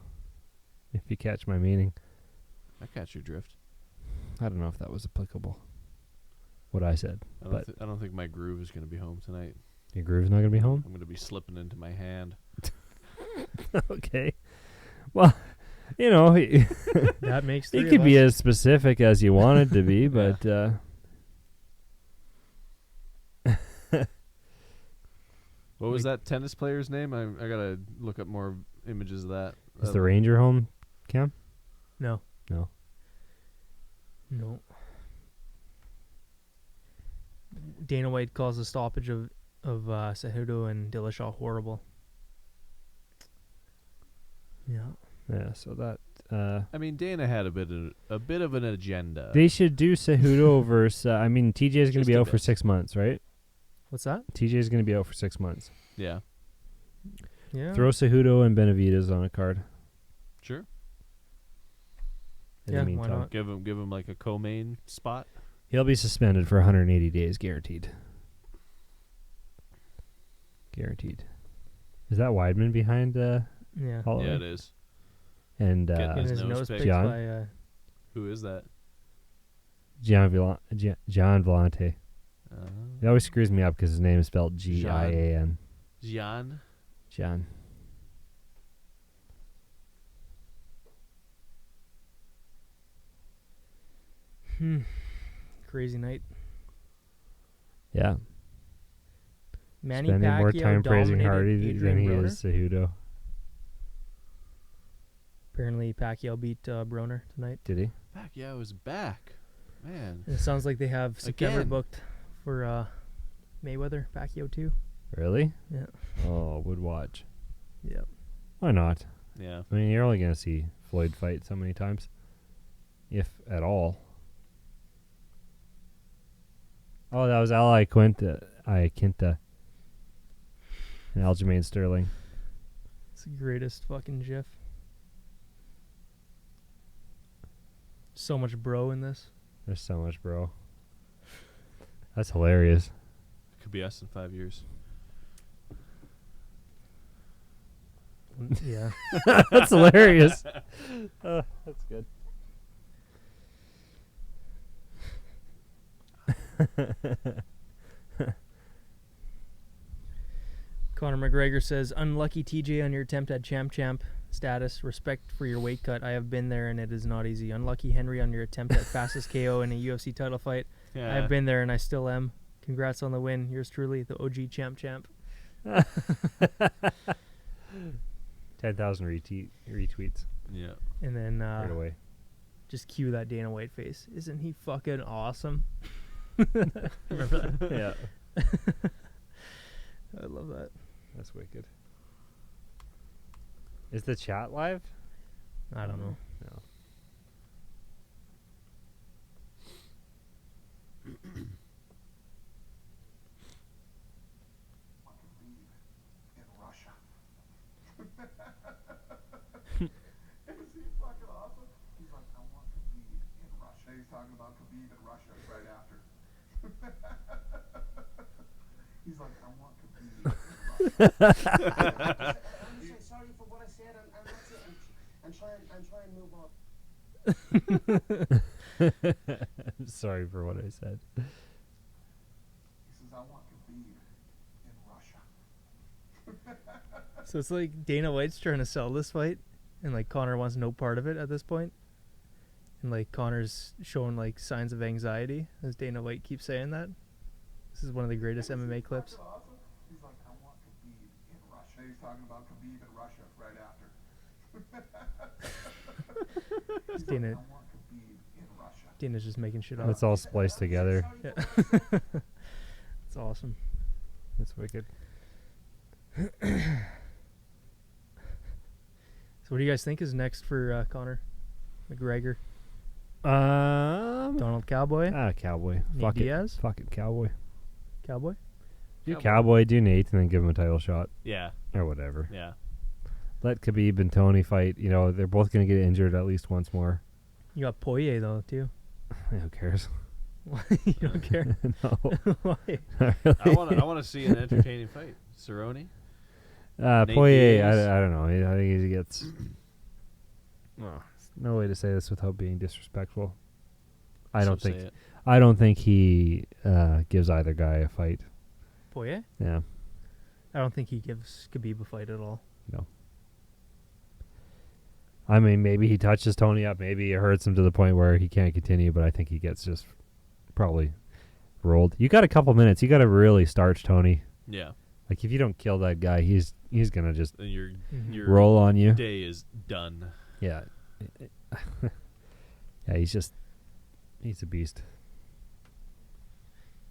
If you catch my meaning. I catch your drift. I don't know if that was applicable. What I said. I don't think my groove is going to be home tonight. Your groove's not going to be home? I'm going to be slipping into my hand. Okay. Well, you know, That makes 3 it of could be us. as specific as you want it to be, but What was that tennis player's name? I got to look up more images of that. is the Ranger home, Cam? No. No. No. Dana White calls the stoppage of Cejudo and Dillashaw horrible. Yeah. Yeah, so that I mean, Dana had a bit of an agenda. they should do Cejudo versus I mean TJ is going Just to be a out for bit. 6 months, right? What's that? TJ is going to be out for 6 months. Yeah. Yeah. Throw Cejudo and Benavidez on a card. Sure. In Yeah, the why meantime, not? Give him like a co-main spot. he'll be suspended for 180 days, guaranteed. Guaranteed. Is that Weidman behind Yeah. Holloway? Yeah, it is. And Getting Getting his his nose nose picked. picked John? by Who is that? John Vellante. It always screws me up because his name is spelled Gian. Gian. John. crazy night. Yeah. Manny Spending Pacquiao more time praising dominated Hardy Adrian than he Broner. is Cejudo. Apparently Pacquiao beat Broner tonight. Did he? Pacquiao is back. Man. And it sounds like they have September Again. booked for Mayweather Pacquiao too. Really? Yeah. Oh, would watch. Yep. Why not? Yeah. I mean, you're only going to see Floyd fight so many times. If at all. Oh, that was Ali Quinta. And Aljamain Sterling. It's the greatest fucking gif. So much bro in this. There's so much, bro. That's hilarious. Could be us in 5 years. Yeah. That's hilarious. That's good. Conor McGregor says, unlucky TJ on your attempt at champ status. Respect for your weight cut. I have been there and it is not easy. Unlucky Henry on your attempt at fastest KO in a UFC title fight. Yeah. I have been there and I still am. Congrats on the win. Yours truly, the OG champ. 10,000 retweets Yeah. And then right away. just cue that Dana White face. Isn't he fucking awesome? Remember that? Yeah. I love that. That's wicked. Is the chat live? I don't know. No. In Russia. Is he fucking awesome? He's like, I want Khabib in Russia. He's talking about Khabib in Russia right after. He's like, I want Khabib in Russia. I'm so sorry for what I said, and that's it. I'm trying to move on. I'm sorry for what I said. He says, I want Khabib in Russia. So it's like Dana White's trying to sell this fight, and like Conor wants no part of it at this point. And like Conor's showing like signs of anxiety as Dana White keeps saying that. This is one of the greatest MMA clips. Awesome. He's like, I want Khabib in Russia. He's talking about Khabib in Russia right after. He's Dana- like, I want Khabib in Russia. Dana's just making shit up. It's all spliced together. Yeah. It's awesome. That's wicked. So what do you guys think is next for Conor McGregor? Donald Cowboy? Cowboy. Nate Fuck Diaz? it. Fuck it, Cowboy. Cowboy? Do Cowboy. Cowboy, do Nate, and then give him a title shot Yeah. or whatever. Yeah. Let Khabib and Tony fight. You know, they're both going to get injured at least once more. You got Poirier though too. Who cares? You don't care? No. Why? I want to see an entertaining fight. Cerrone? Nate Poirier, Diaz. I don't know. I think he gets... Well, no way to say this without being disrespectful. I don't So say think... it. I don't think he gives either guy a fight. Poirier? Yeah. I don't think he gives Khabib a fight at all. No. I mean, maybe he touches Tony up. Maybe it hurts him to the point where he can't continue, but I think he gets just probably rolled. You got a couple minutes. You got to really starch Tony. Yeah. Like, if you don't kill that guy, he's going to just Then your Mhm. roll on you. day is done. Yeah. Yeah, he's a beast.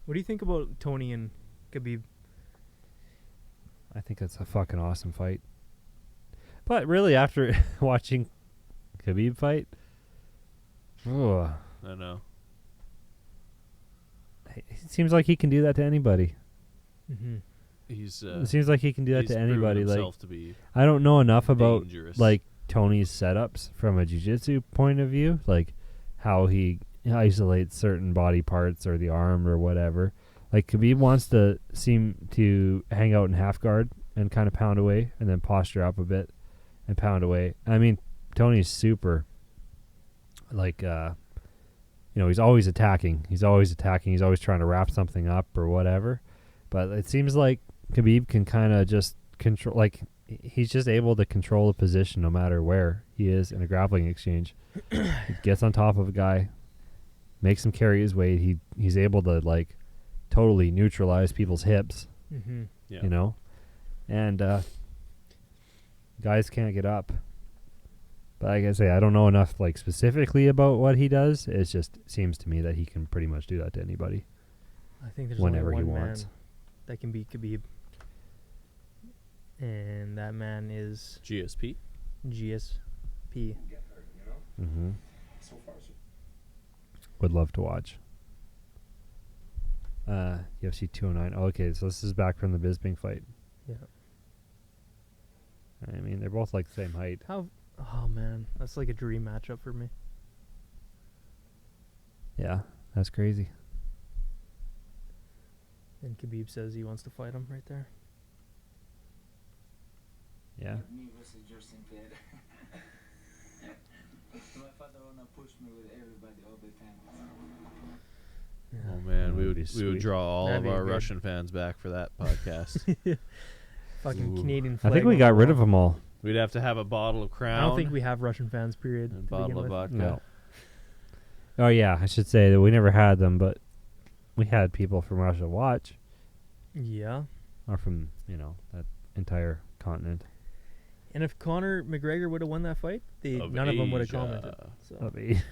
What do you think about Tony and Khabib? I think it's a fucking awesome fight. But really, after watching Khabib fight, ugh, I know. it seems like he can do that to anybody. Mm-hmm. He's It seems like he can do that he's to proven anybody. Like, himself to be I don't know enough about dangerous. like Tony's setups from a jiu-jitsu point of view, like how he isolates certain body parts or the arm or whatever. Like, Khabib wants to seem to hang out in half guard and kind of pound away and then posture up a bit and pound away. I mean, Tony's super, like, he's always attacking. He's always trying to wrap something up or whatever. But it seems like Khabib can kind of just control, like, he's just able to control the position no matter where he is in a grappling exchange. He gets on top of a guy, makes him carry his weight. He's able to, like, totally neutralize people's hips, Mm-hmm. yeah. you know? And guys can't get up. But like I say, I don't know enough, like, specifically about what he does. It just seems to me that he can pretty much do that to anybody I think there's whenever only he one wants. man that can beat Khabib, and that man is GSP. GSP. Mm-hmm. So far, so Would love to watch. UFC 209. Oh, okay, so this is back from the Bisping fight. Yeah. I mean, they're both like the same height. Oh man, that's like a dream matchup for me. Yeah, that's crazy. And Khabib says he wants to fight him right there. Yeah. Me versus Justin Kid. My father wanna push me with everybody all the time. Yeah. Oh man, That we would would be we would sweet. draw all That'd of be our good. Russian fans back for that podcast. Fucking Ooh. Canadian I flag. think we on got the rid wall. of them all. We'd have to have a bottle of Crown. I don't think we have Russian fans, period. and a to begin bottle of with. vodka. No. Oh yeah, I should say that we never had them, but we had people from Russia watch, Yeah. or from that entire continent. And if Conor McGregor would have won that fight, none of them would have Asia. commented. So Of Asia.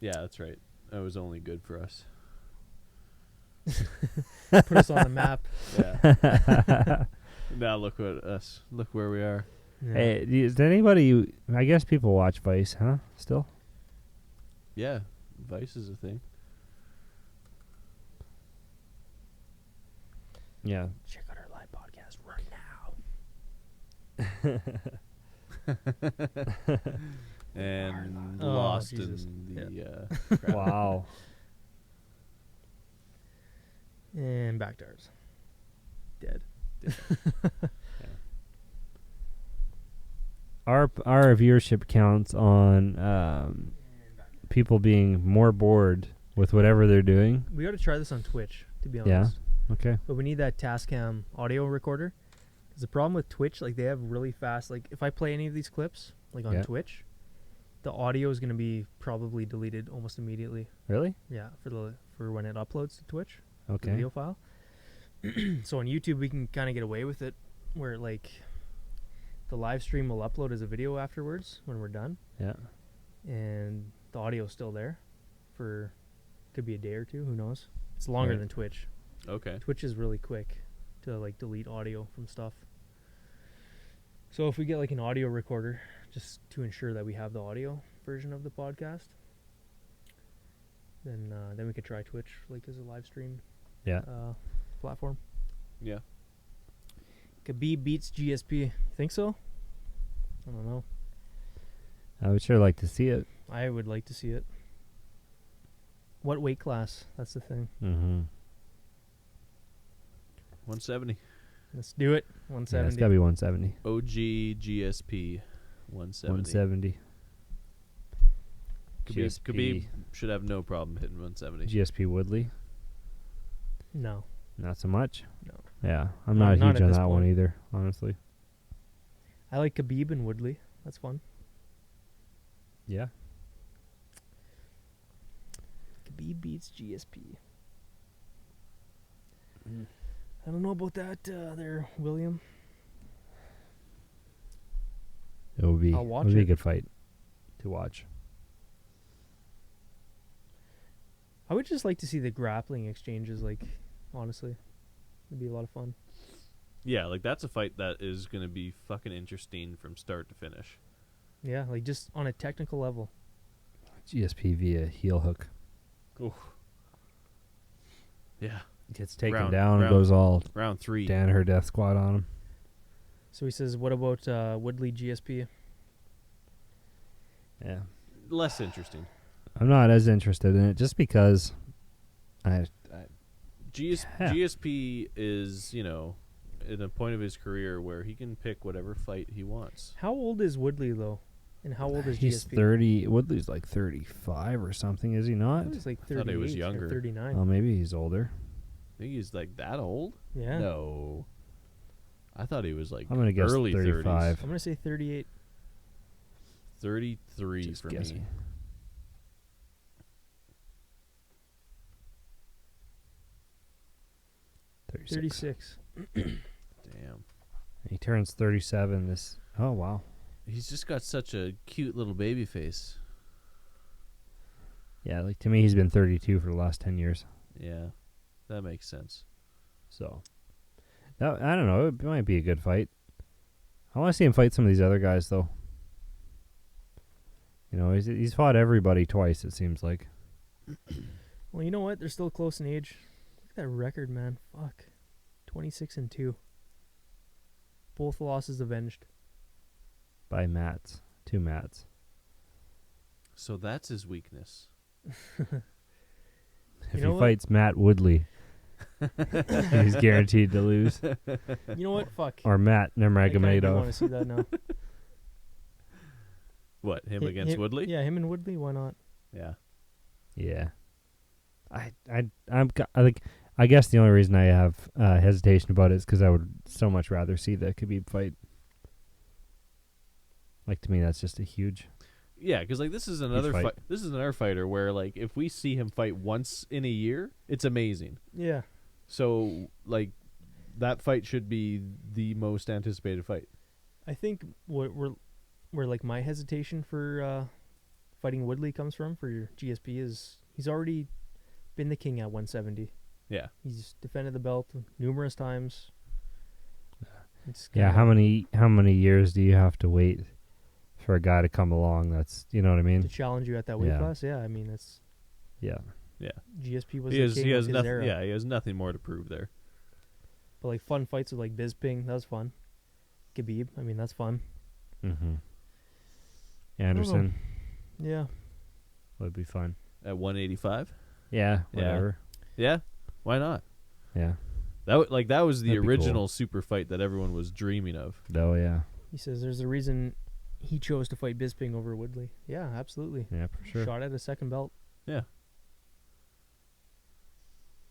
Yeah, that's right. That was only good for us. put us on the map. Yeah. Now look where we are. Yeah. Hey, is anybody? I guess people watch Vice, huh? Still? Yeah, Vice is a thing. Yeah. Check out our live podcast right now. And Oh, lost Jesus. in the crowd. Wow. And back to ours. Dead. Our viewership counts on people being more bored with whatever they're doing. We got to try this on Twitch, to be honest. Yeah. Okay. But we need that Tascam audio recorder. Because the problem with Twitch, like they have really fast, like if I play any of these clips, like on Yeah. Twitch, the audio is going to be probably deleted almost immediately. Really? Yeah, for when it uploads to Twitch, the Okay. video file. So on YouTube, we can kind of get away with it, where like the live stream will upload as a video afterwards when we're done, Yeah. and the audio's still there for could be a day or two, who knows. It's longer Right. than Twitch. Okay. Twitch is really quick to like delete audio from stuff. So if we get like an audio recorder, just to ensure that we have the audio version of the podcast, then we could try Twitch like as a live stream Yeah. platform. Yeah. Khabib beats GSP. You think so? I don't know. I would sure like to see it. I would like to see it. What weight class? That's the thing. Mm-hmm. 170. Let's do it. Yeah, 170. it's got to be 170. OG GSP 170. 170. Khabib should have no problem hitting 170. GSP Woodley. No. Not so much. No. Yeah, I'm Not- not not huge at on this that one point. either, honestly. I like Khabib and Woodley. That's fun. Yeah. Khabib beats GSP. I don't know about that there, William. It would be. I'll watch it would be a it. good fight to watch. I would just like to see the grappling exchanges, like, honestly. It'd be a lot of fun. Yeah, like that's a fight that is going to be fucking interesting from start to finish. Yeah, like just on a technical level. GSP via heel hook. Oof. Yeah. Gets taken Round- down and round- goes all Round 3. Danaher death squad on him. So he says, what about Woodley GSP? Yeah. Less interesting. I'm not as interested in it just because GSP is, in a point of his career where he can pick whatever fight he wants. How old is Woodley, though? And how old is he's GSP? 30. Woodley's like 35 or something, is he I not? thought he was like I 38 thought he was or younger. 39. Oh, maybe he's older. I think he's like that old? Yeah. No. I thought he was like I'm gonna guess early 35. 30s. I'm going to say 38. 33 Just for guessing. me. Thirty-six. 36. Damn. He turns 37 this. Oh, wow. He's just got such a cute little baby face. Yeah, like to me, he's been 32 for the last 10 years. Yeah. That makes sense. So, I don't know. It might be a good fight. I want to see him fight some of these other guys, though. He's fought everybody twice, it seems like. Well, you know what? They're still close in age. Look at that record, man. Fuck. 26-2. Both losses avenged. By Mats. 2 Mats. So that's his weakness. If You know he what? fights Matt Woodley, he's guaranteed to lose. You know what? Fuck. Or Matt I kinda do want to Nurmagomedov. see that now. What, him Hi- against him- Woodley? Yeah, him and Woodley. Why not? Yeah. Yeah. I guess the only reason I have hesitation about it is because I would so much rather see the Khabib fight. Like, to me, that's just a huge. Yeah, because like this is another fight. This is another fighter where like if we see him fight once in a year, it's amazing. Yeah. So like that fight should be the most anticipated fight. I think where like my hesitation for fighting Woodley comes from for your GSP is he's already been the king at 170. Yeah. He's defended the belt numerous times. It's Yeah, kinda how many years do you have to wait for a guy to come along? That's, you know what I to mean? challenge you at that weight Yeah. class? Yeah, I mean that's Yeah. GSP was He the has king he of has his nothing. era. Yeah, he has nothing more to prove there. But like fun fights with like Bisping, that was fun. Khabib, I mean that's fun. Mm-hmm. Anderson Yeah. would be fun. At 185. Yeah, Yeah. whatever. Yeah, why not? Yeah. That was the That'd be original cool. super fight that everyone was dreaming of. Oh, yeah. He says there's a reason he chose to fight Bisping over Woodley. Yeah, absolutely. Yeah, for sure. Shot at a second belt. Yeah.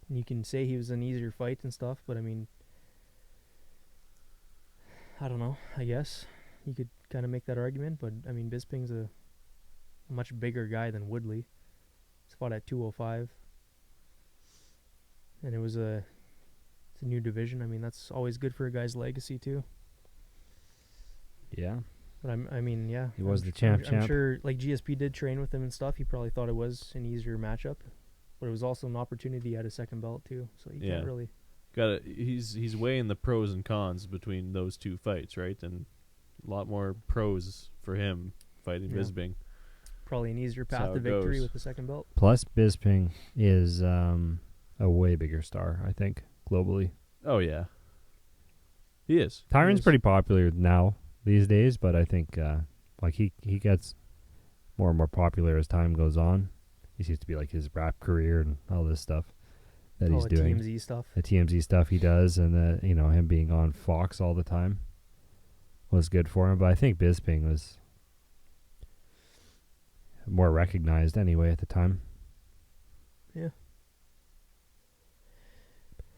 And you can say he was an easier fight and stuff, but I mean, I don't know. I guess you could kind of make that argument, but I mean, Bisping's a much bigger guy than Woodley. He's fought at 205, and it's a new division. I mean, that's always good for a guy's legacy too. Yeah. But I mean, yeah, He was I'm the su- I'm champ. sure, like GSP did train with him and stuff. He probably thought it was an easier matchup, but it was also an opportunity at a second belt too. So you Yeah. can't really. He's weighing the pros and cons between those two fights, right? And a lot more pros for him fighting Yeah. Bisping. Probably an easier That's path how to it victory goes. with the second belt. Plus, Bisping is a way bigger star, I think, globally. Oh yeah, he is. Tyron's is. pretty popular now these days, but I think like he gets more and more popular as time goes on. He seems to be like his rap career and all this stuff that he's the doing. TMZ stuff. The TMZ stuff he does, and him being on Fox all the time was good for him. But I think Bisping was more recognized anyway at the time. Yeah.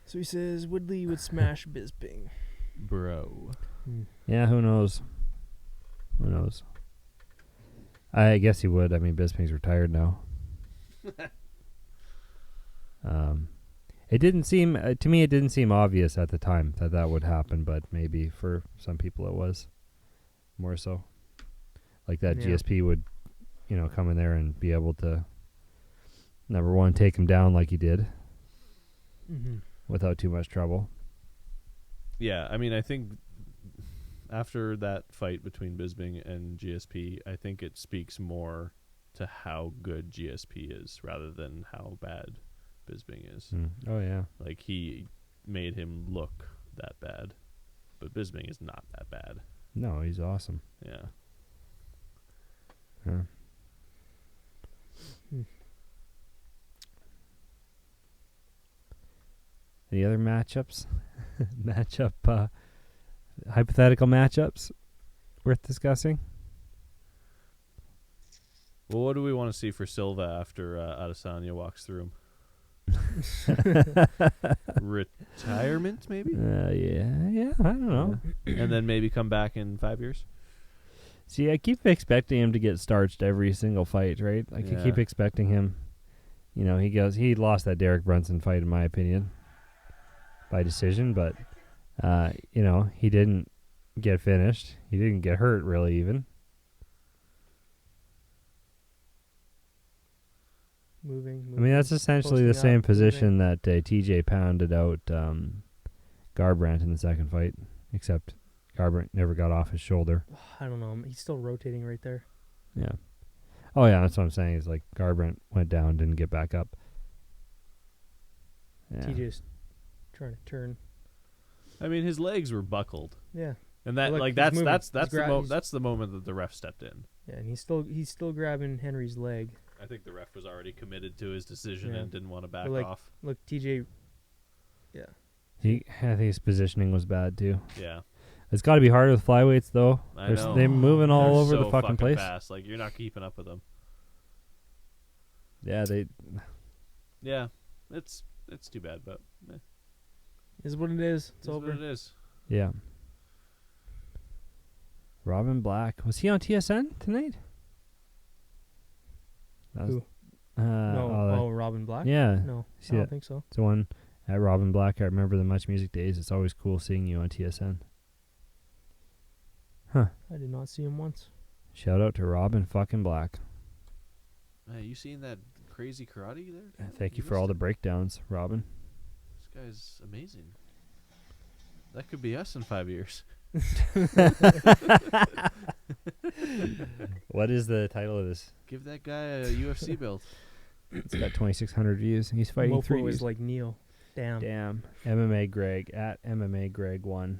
So he says Woodley would smash Bisping. Bro. Yeah, who knows? Who knows? I guess he would. I mean, Bisping's retired now. It didn't seem to me. It didn't seem obvious at the time that would happen, but maybe for some people it was more so. Like that Yeah. GSP would, come in there and be able to, number one, take him down like he did Mm-hmm. without too much trouble. Yeah, I mean, I think after that fight between Bisping and GSP, I think it speaks more to how good GSP is rather than how bad Bisping is. Oh yeah. Like, he made him look that bad, but Bisping is not that bad. No, he's awesome. Yeah. Yeah. Any other matchups? Hypothetical matchups worth discussing? Well, what do we want to see for Silva after Adesanya walks through him? Retirement, maybe? Yeah, I don't know. And then maybe come back in 5 years? See, I keep expecting him to get starched every single fight, right? I Yeah. keep expecting him. He lost that Derek Brunson fight, in my opinion, by decision, but, he didn't get finished. He didn't get hurt, really, even. Moving. I mean, that's essentially the posting same up, position that TJ pounded out Garbrandt in the second fight, except Garbrandt never got off his shoulder. I don't know. He's still rotating right there. Yeah. Oh, yeah, that's what I'm saying. Is like Garbrandt went down, didn't get back up. Yeah. TJ's trying to turn. I mean, his legs were buckled. Yeah. And that, Look, like, he's that's moving. that's He's that's he's- that's the moment that the ref stepped in. Yeah, and he's still grabbing Henry's leg. I think the ref was already committed to his decision Yeah. and didn't want to back But, like, off. Look, TJ. Yeah. I think his positioning was bad too. Yeah, It's got to be hard with flyweights though. I know. They're moving all They're over so the fucking place. fast. Like, you're not keeping up with them. Yeah, they. Yeah, it's too bad, but Is what it is. It's it's over. what it is. Yeah. Robin Black, was he on TSN tonight? That was- Who? no. Robin Black? Yeah. No, See I it? don't think so. It's the one at Robin Black. I remember the Much Music days. It's always cool seeing you on TSN. I did not see him once. Shout out to Robin fucking Black. You seen that crazy karate there? Thank you for all the breakdowns, Robin. This guy's amazing. That could be us in 5 years. What is the title of this? Give that guy a UFC belt. It's got 2,600 views. He's fighting Mofo 3 is years. like Neo. Damn. Damn. MMA Greg at MMA Greg 1.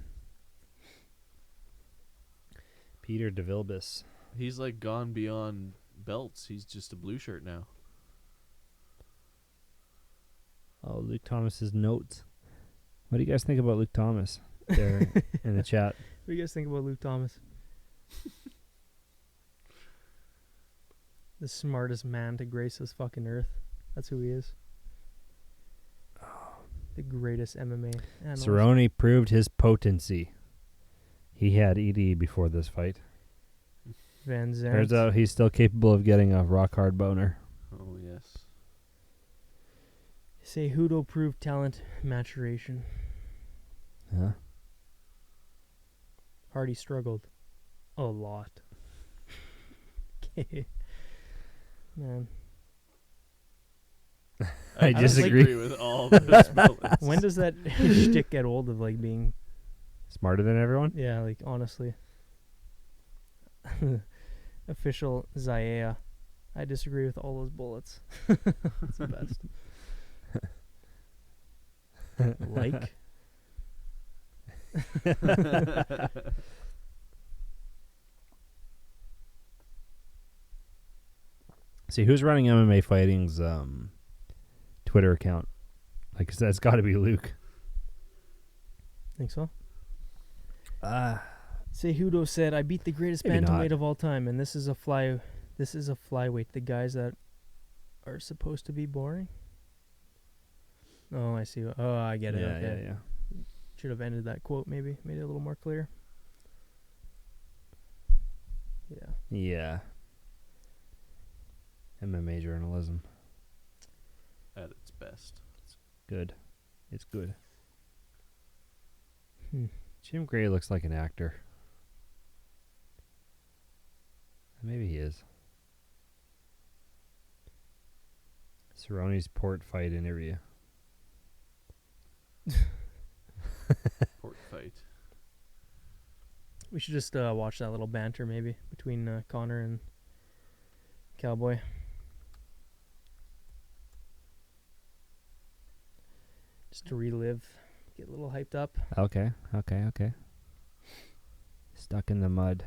Peter DeVilbiss. He's like gone beyond belts. He's just a blue shirt now. Oh, Luke Thomas's notes. What do you guys think about Luke Thomas? There in the chat. What do you guys think about Luke Thomas? The smartest man to grace this fucking earth. That's who he is. The greatest MMA analyst. Cerrone proved his potency. He had ED before this fight. Van Zandt. Turns out he's still capable of getting a rock hard boner. Oh, yes. Cejudo proved talent maturation. Huh? Hardy struggled a lot. Okay. Man. I don't think- disagree. with all those bullets. When does that shtick get old of like being, Smarter than everyone? yeah, like honestly. Official Zaya. I disagree with all those bullets. It's the best. Like. See, who's running MMA Fighting's Twitter account? Like, that's got to be Luke. Think so? Cejudo said, "I beat the greatest Maybe bantamweight not. of all time, and this is a flyweight. The guys that are supposed to be boring." Oh, I see. Oh, I get it. Okay. Yeah. Should have ended that quote. Maybe made it a little more clear. Yeah. Yeah. MMA journalism. At its best. Good. It's good. Hmm. Jim Gray looks like an actor. Maybe he is. Cerrone's port fight interview. Port fight. We should just watch that little banter maybe between Connor and Cowboy. Just to relive, get a little hyped up. Okay. Stuck in the mud.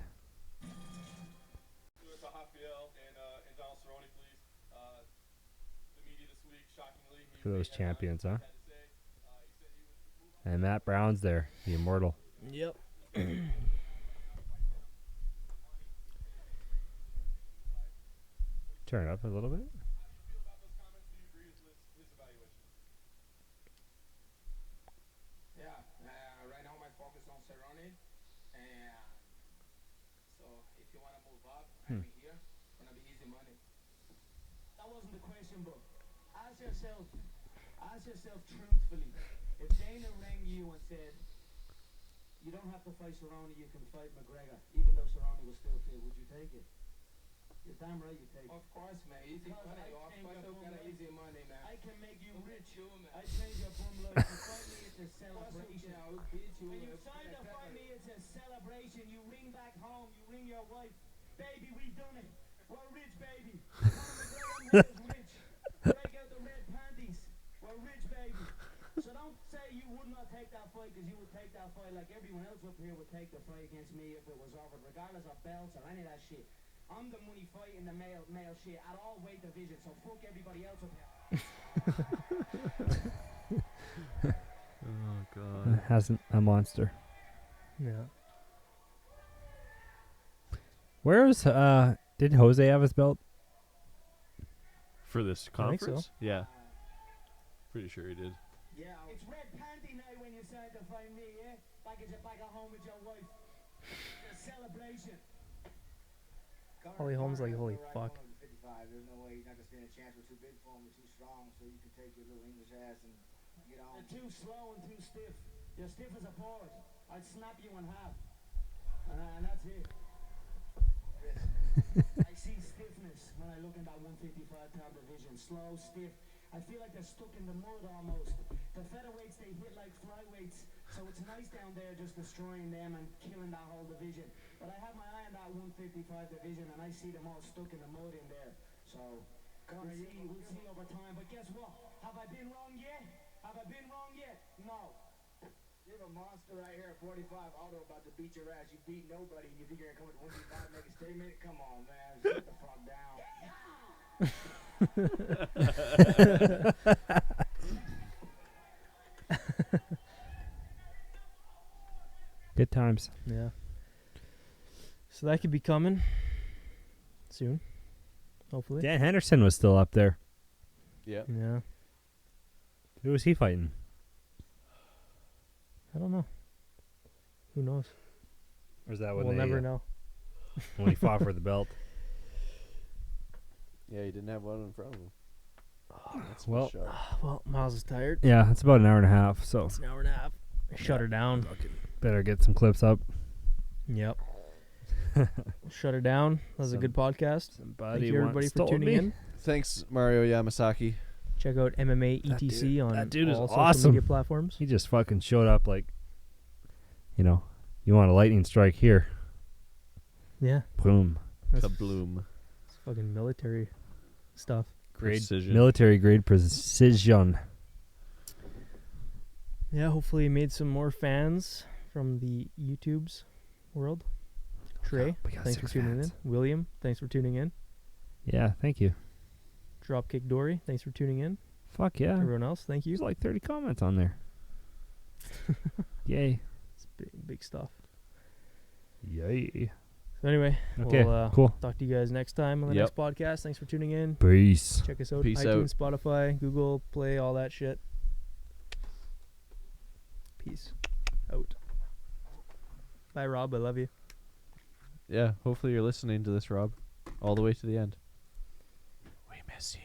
For those champions, huh? And Matt Brown's there, the immortal. Yep. Turn it up a little bit. Yeah, right now my focus on Cerrone, and so if you want to move up, I'm here. It's gonna be easy money. That wasn't the question, bro. Ask yourself truthfully. If Dana rang you and said, "You don't have to fight Cerrone, you can fight McGregor," even though Cerrone was still fit, would you take it? You're damn right you take it. Of course, man. Easy money. Of course, I've got easy money, man. I can make you rich. I change your boom load. You fight me, it's a celebration. When you sign to fight me, it's a celebration. You ring back home. You ring your wife. Baby, we done it. We're rich, baby. Conor McGregor made us rich. Break out the red panties. We're rich, baby. So don't say you would not take that fight, because you would take that fight like everyone else up here would take the fight against me if it was offered, regardless of belts or any of that shit. I'm the money fighting the male shit at all weight divisions, so fuck everybody else up here. Oh god. Hasn't a monster. Yeah. Where's did Jose have his belt? For this I think so. conference? Yeah. Pretty sure he did. Yeah, it's red panty night when you decide to find me, yeah? Like it's back at home with your wife. It's a celebration. Holly Holmes like, holy fuck. 55. There's no way he's not gonna stand a chance. We're too big for him. We're too strong, so you can take your little English ass and get on. You're too slow and too stiff. You're stiff as a board. I'd snap you in half. And that's it. I see stiffness when I look in that 155-pound division. Slow, stiff. I feel like they're stuck in the mud almost. The featherweights, they hit like flyweights. So it's nice down there just destroying them and killing that whole division. But I have my eye on that 155 division and I see them all stuck in the mud in there. So we'll see over time. But guess what? Have I been wrong yet? Have I been wrong yet? No. You have a monster right here at 45, Aldo about to beat your ass. You beat nobody and you think you're going to come with 155 make a statement? Come on, man. Sit the fuck down. Good times. Yeah. So that could be coming soon, hopefully. Dan Henderson was still up there. Yeah. Yeah. Who was he fighting? I don't know. Who knows? Or is that when We'll never know. when he fought for the belt? Yeah, he didn't have one in front of him. That's well, Well, Miles is tired. Yeah, it's about an hour and a half, so It's an hour and a half. Shut her down. better get some clips up. Yep. Shut her down. That was a good podcast. Somebody Thank you, everybody, once for told tuning me. in. Thanks, Mario Yamasaki. Check out MMA That ETC dude- on that dude is all social awesome. media platforms. He just fucking showed up like, you want a lightning strike here. Yeah. Boom. That's Kabloom. fucking military stuff. Precision. Military grade precision. Yeah, hopefully made some more fans from the YouTube's world. Trey, We got thanks for 6 tuning fans. in. William, thanks for tuning in. Yeah, thank you. Dropkick Dory, thanks for tuning in. Fuck yeah. Everyone else, thank you. There's like 30 comments on there. Yay. It's big stuff. Yay. So anyway, Okay, we'll cool. talk to you guys next time on the Yep. next podcast. Thanks for tuning in. Peace. Check us out. Peace iTunes, Spotify, Google Play, all that shit. Peace out. Bye, Rob. I love you. Yeah, hopefully you're listening to this, Rob, all the way to the end. We miss you.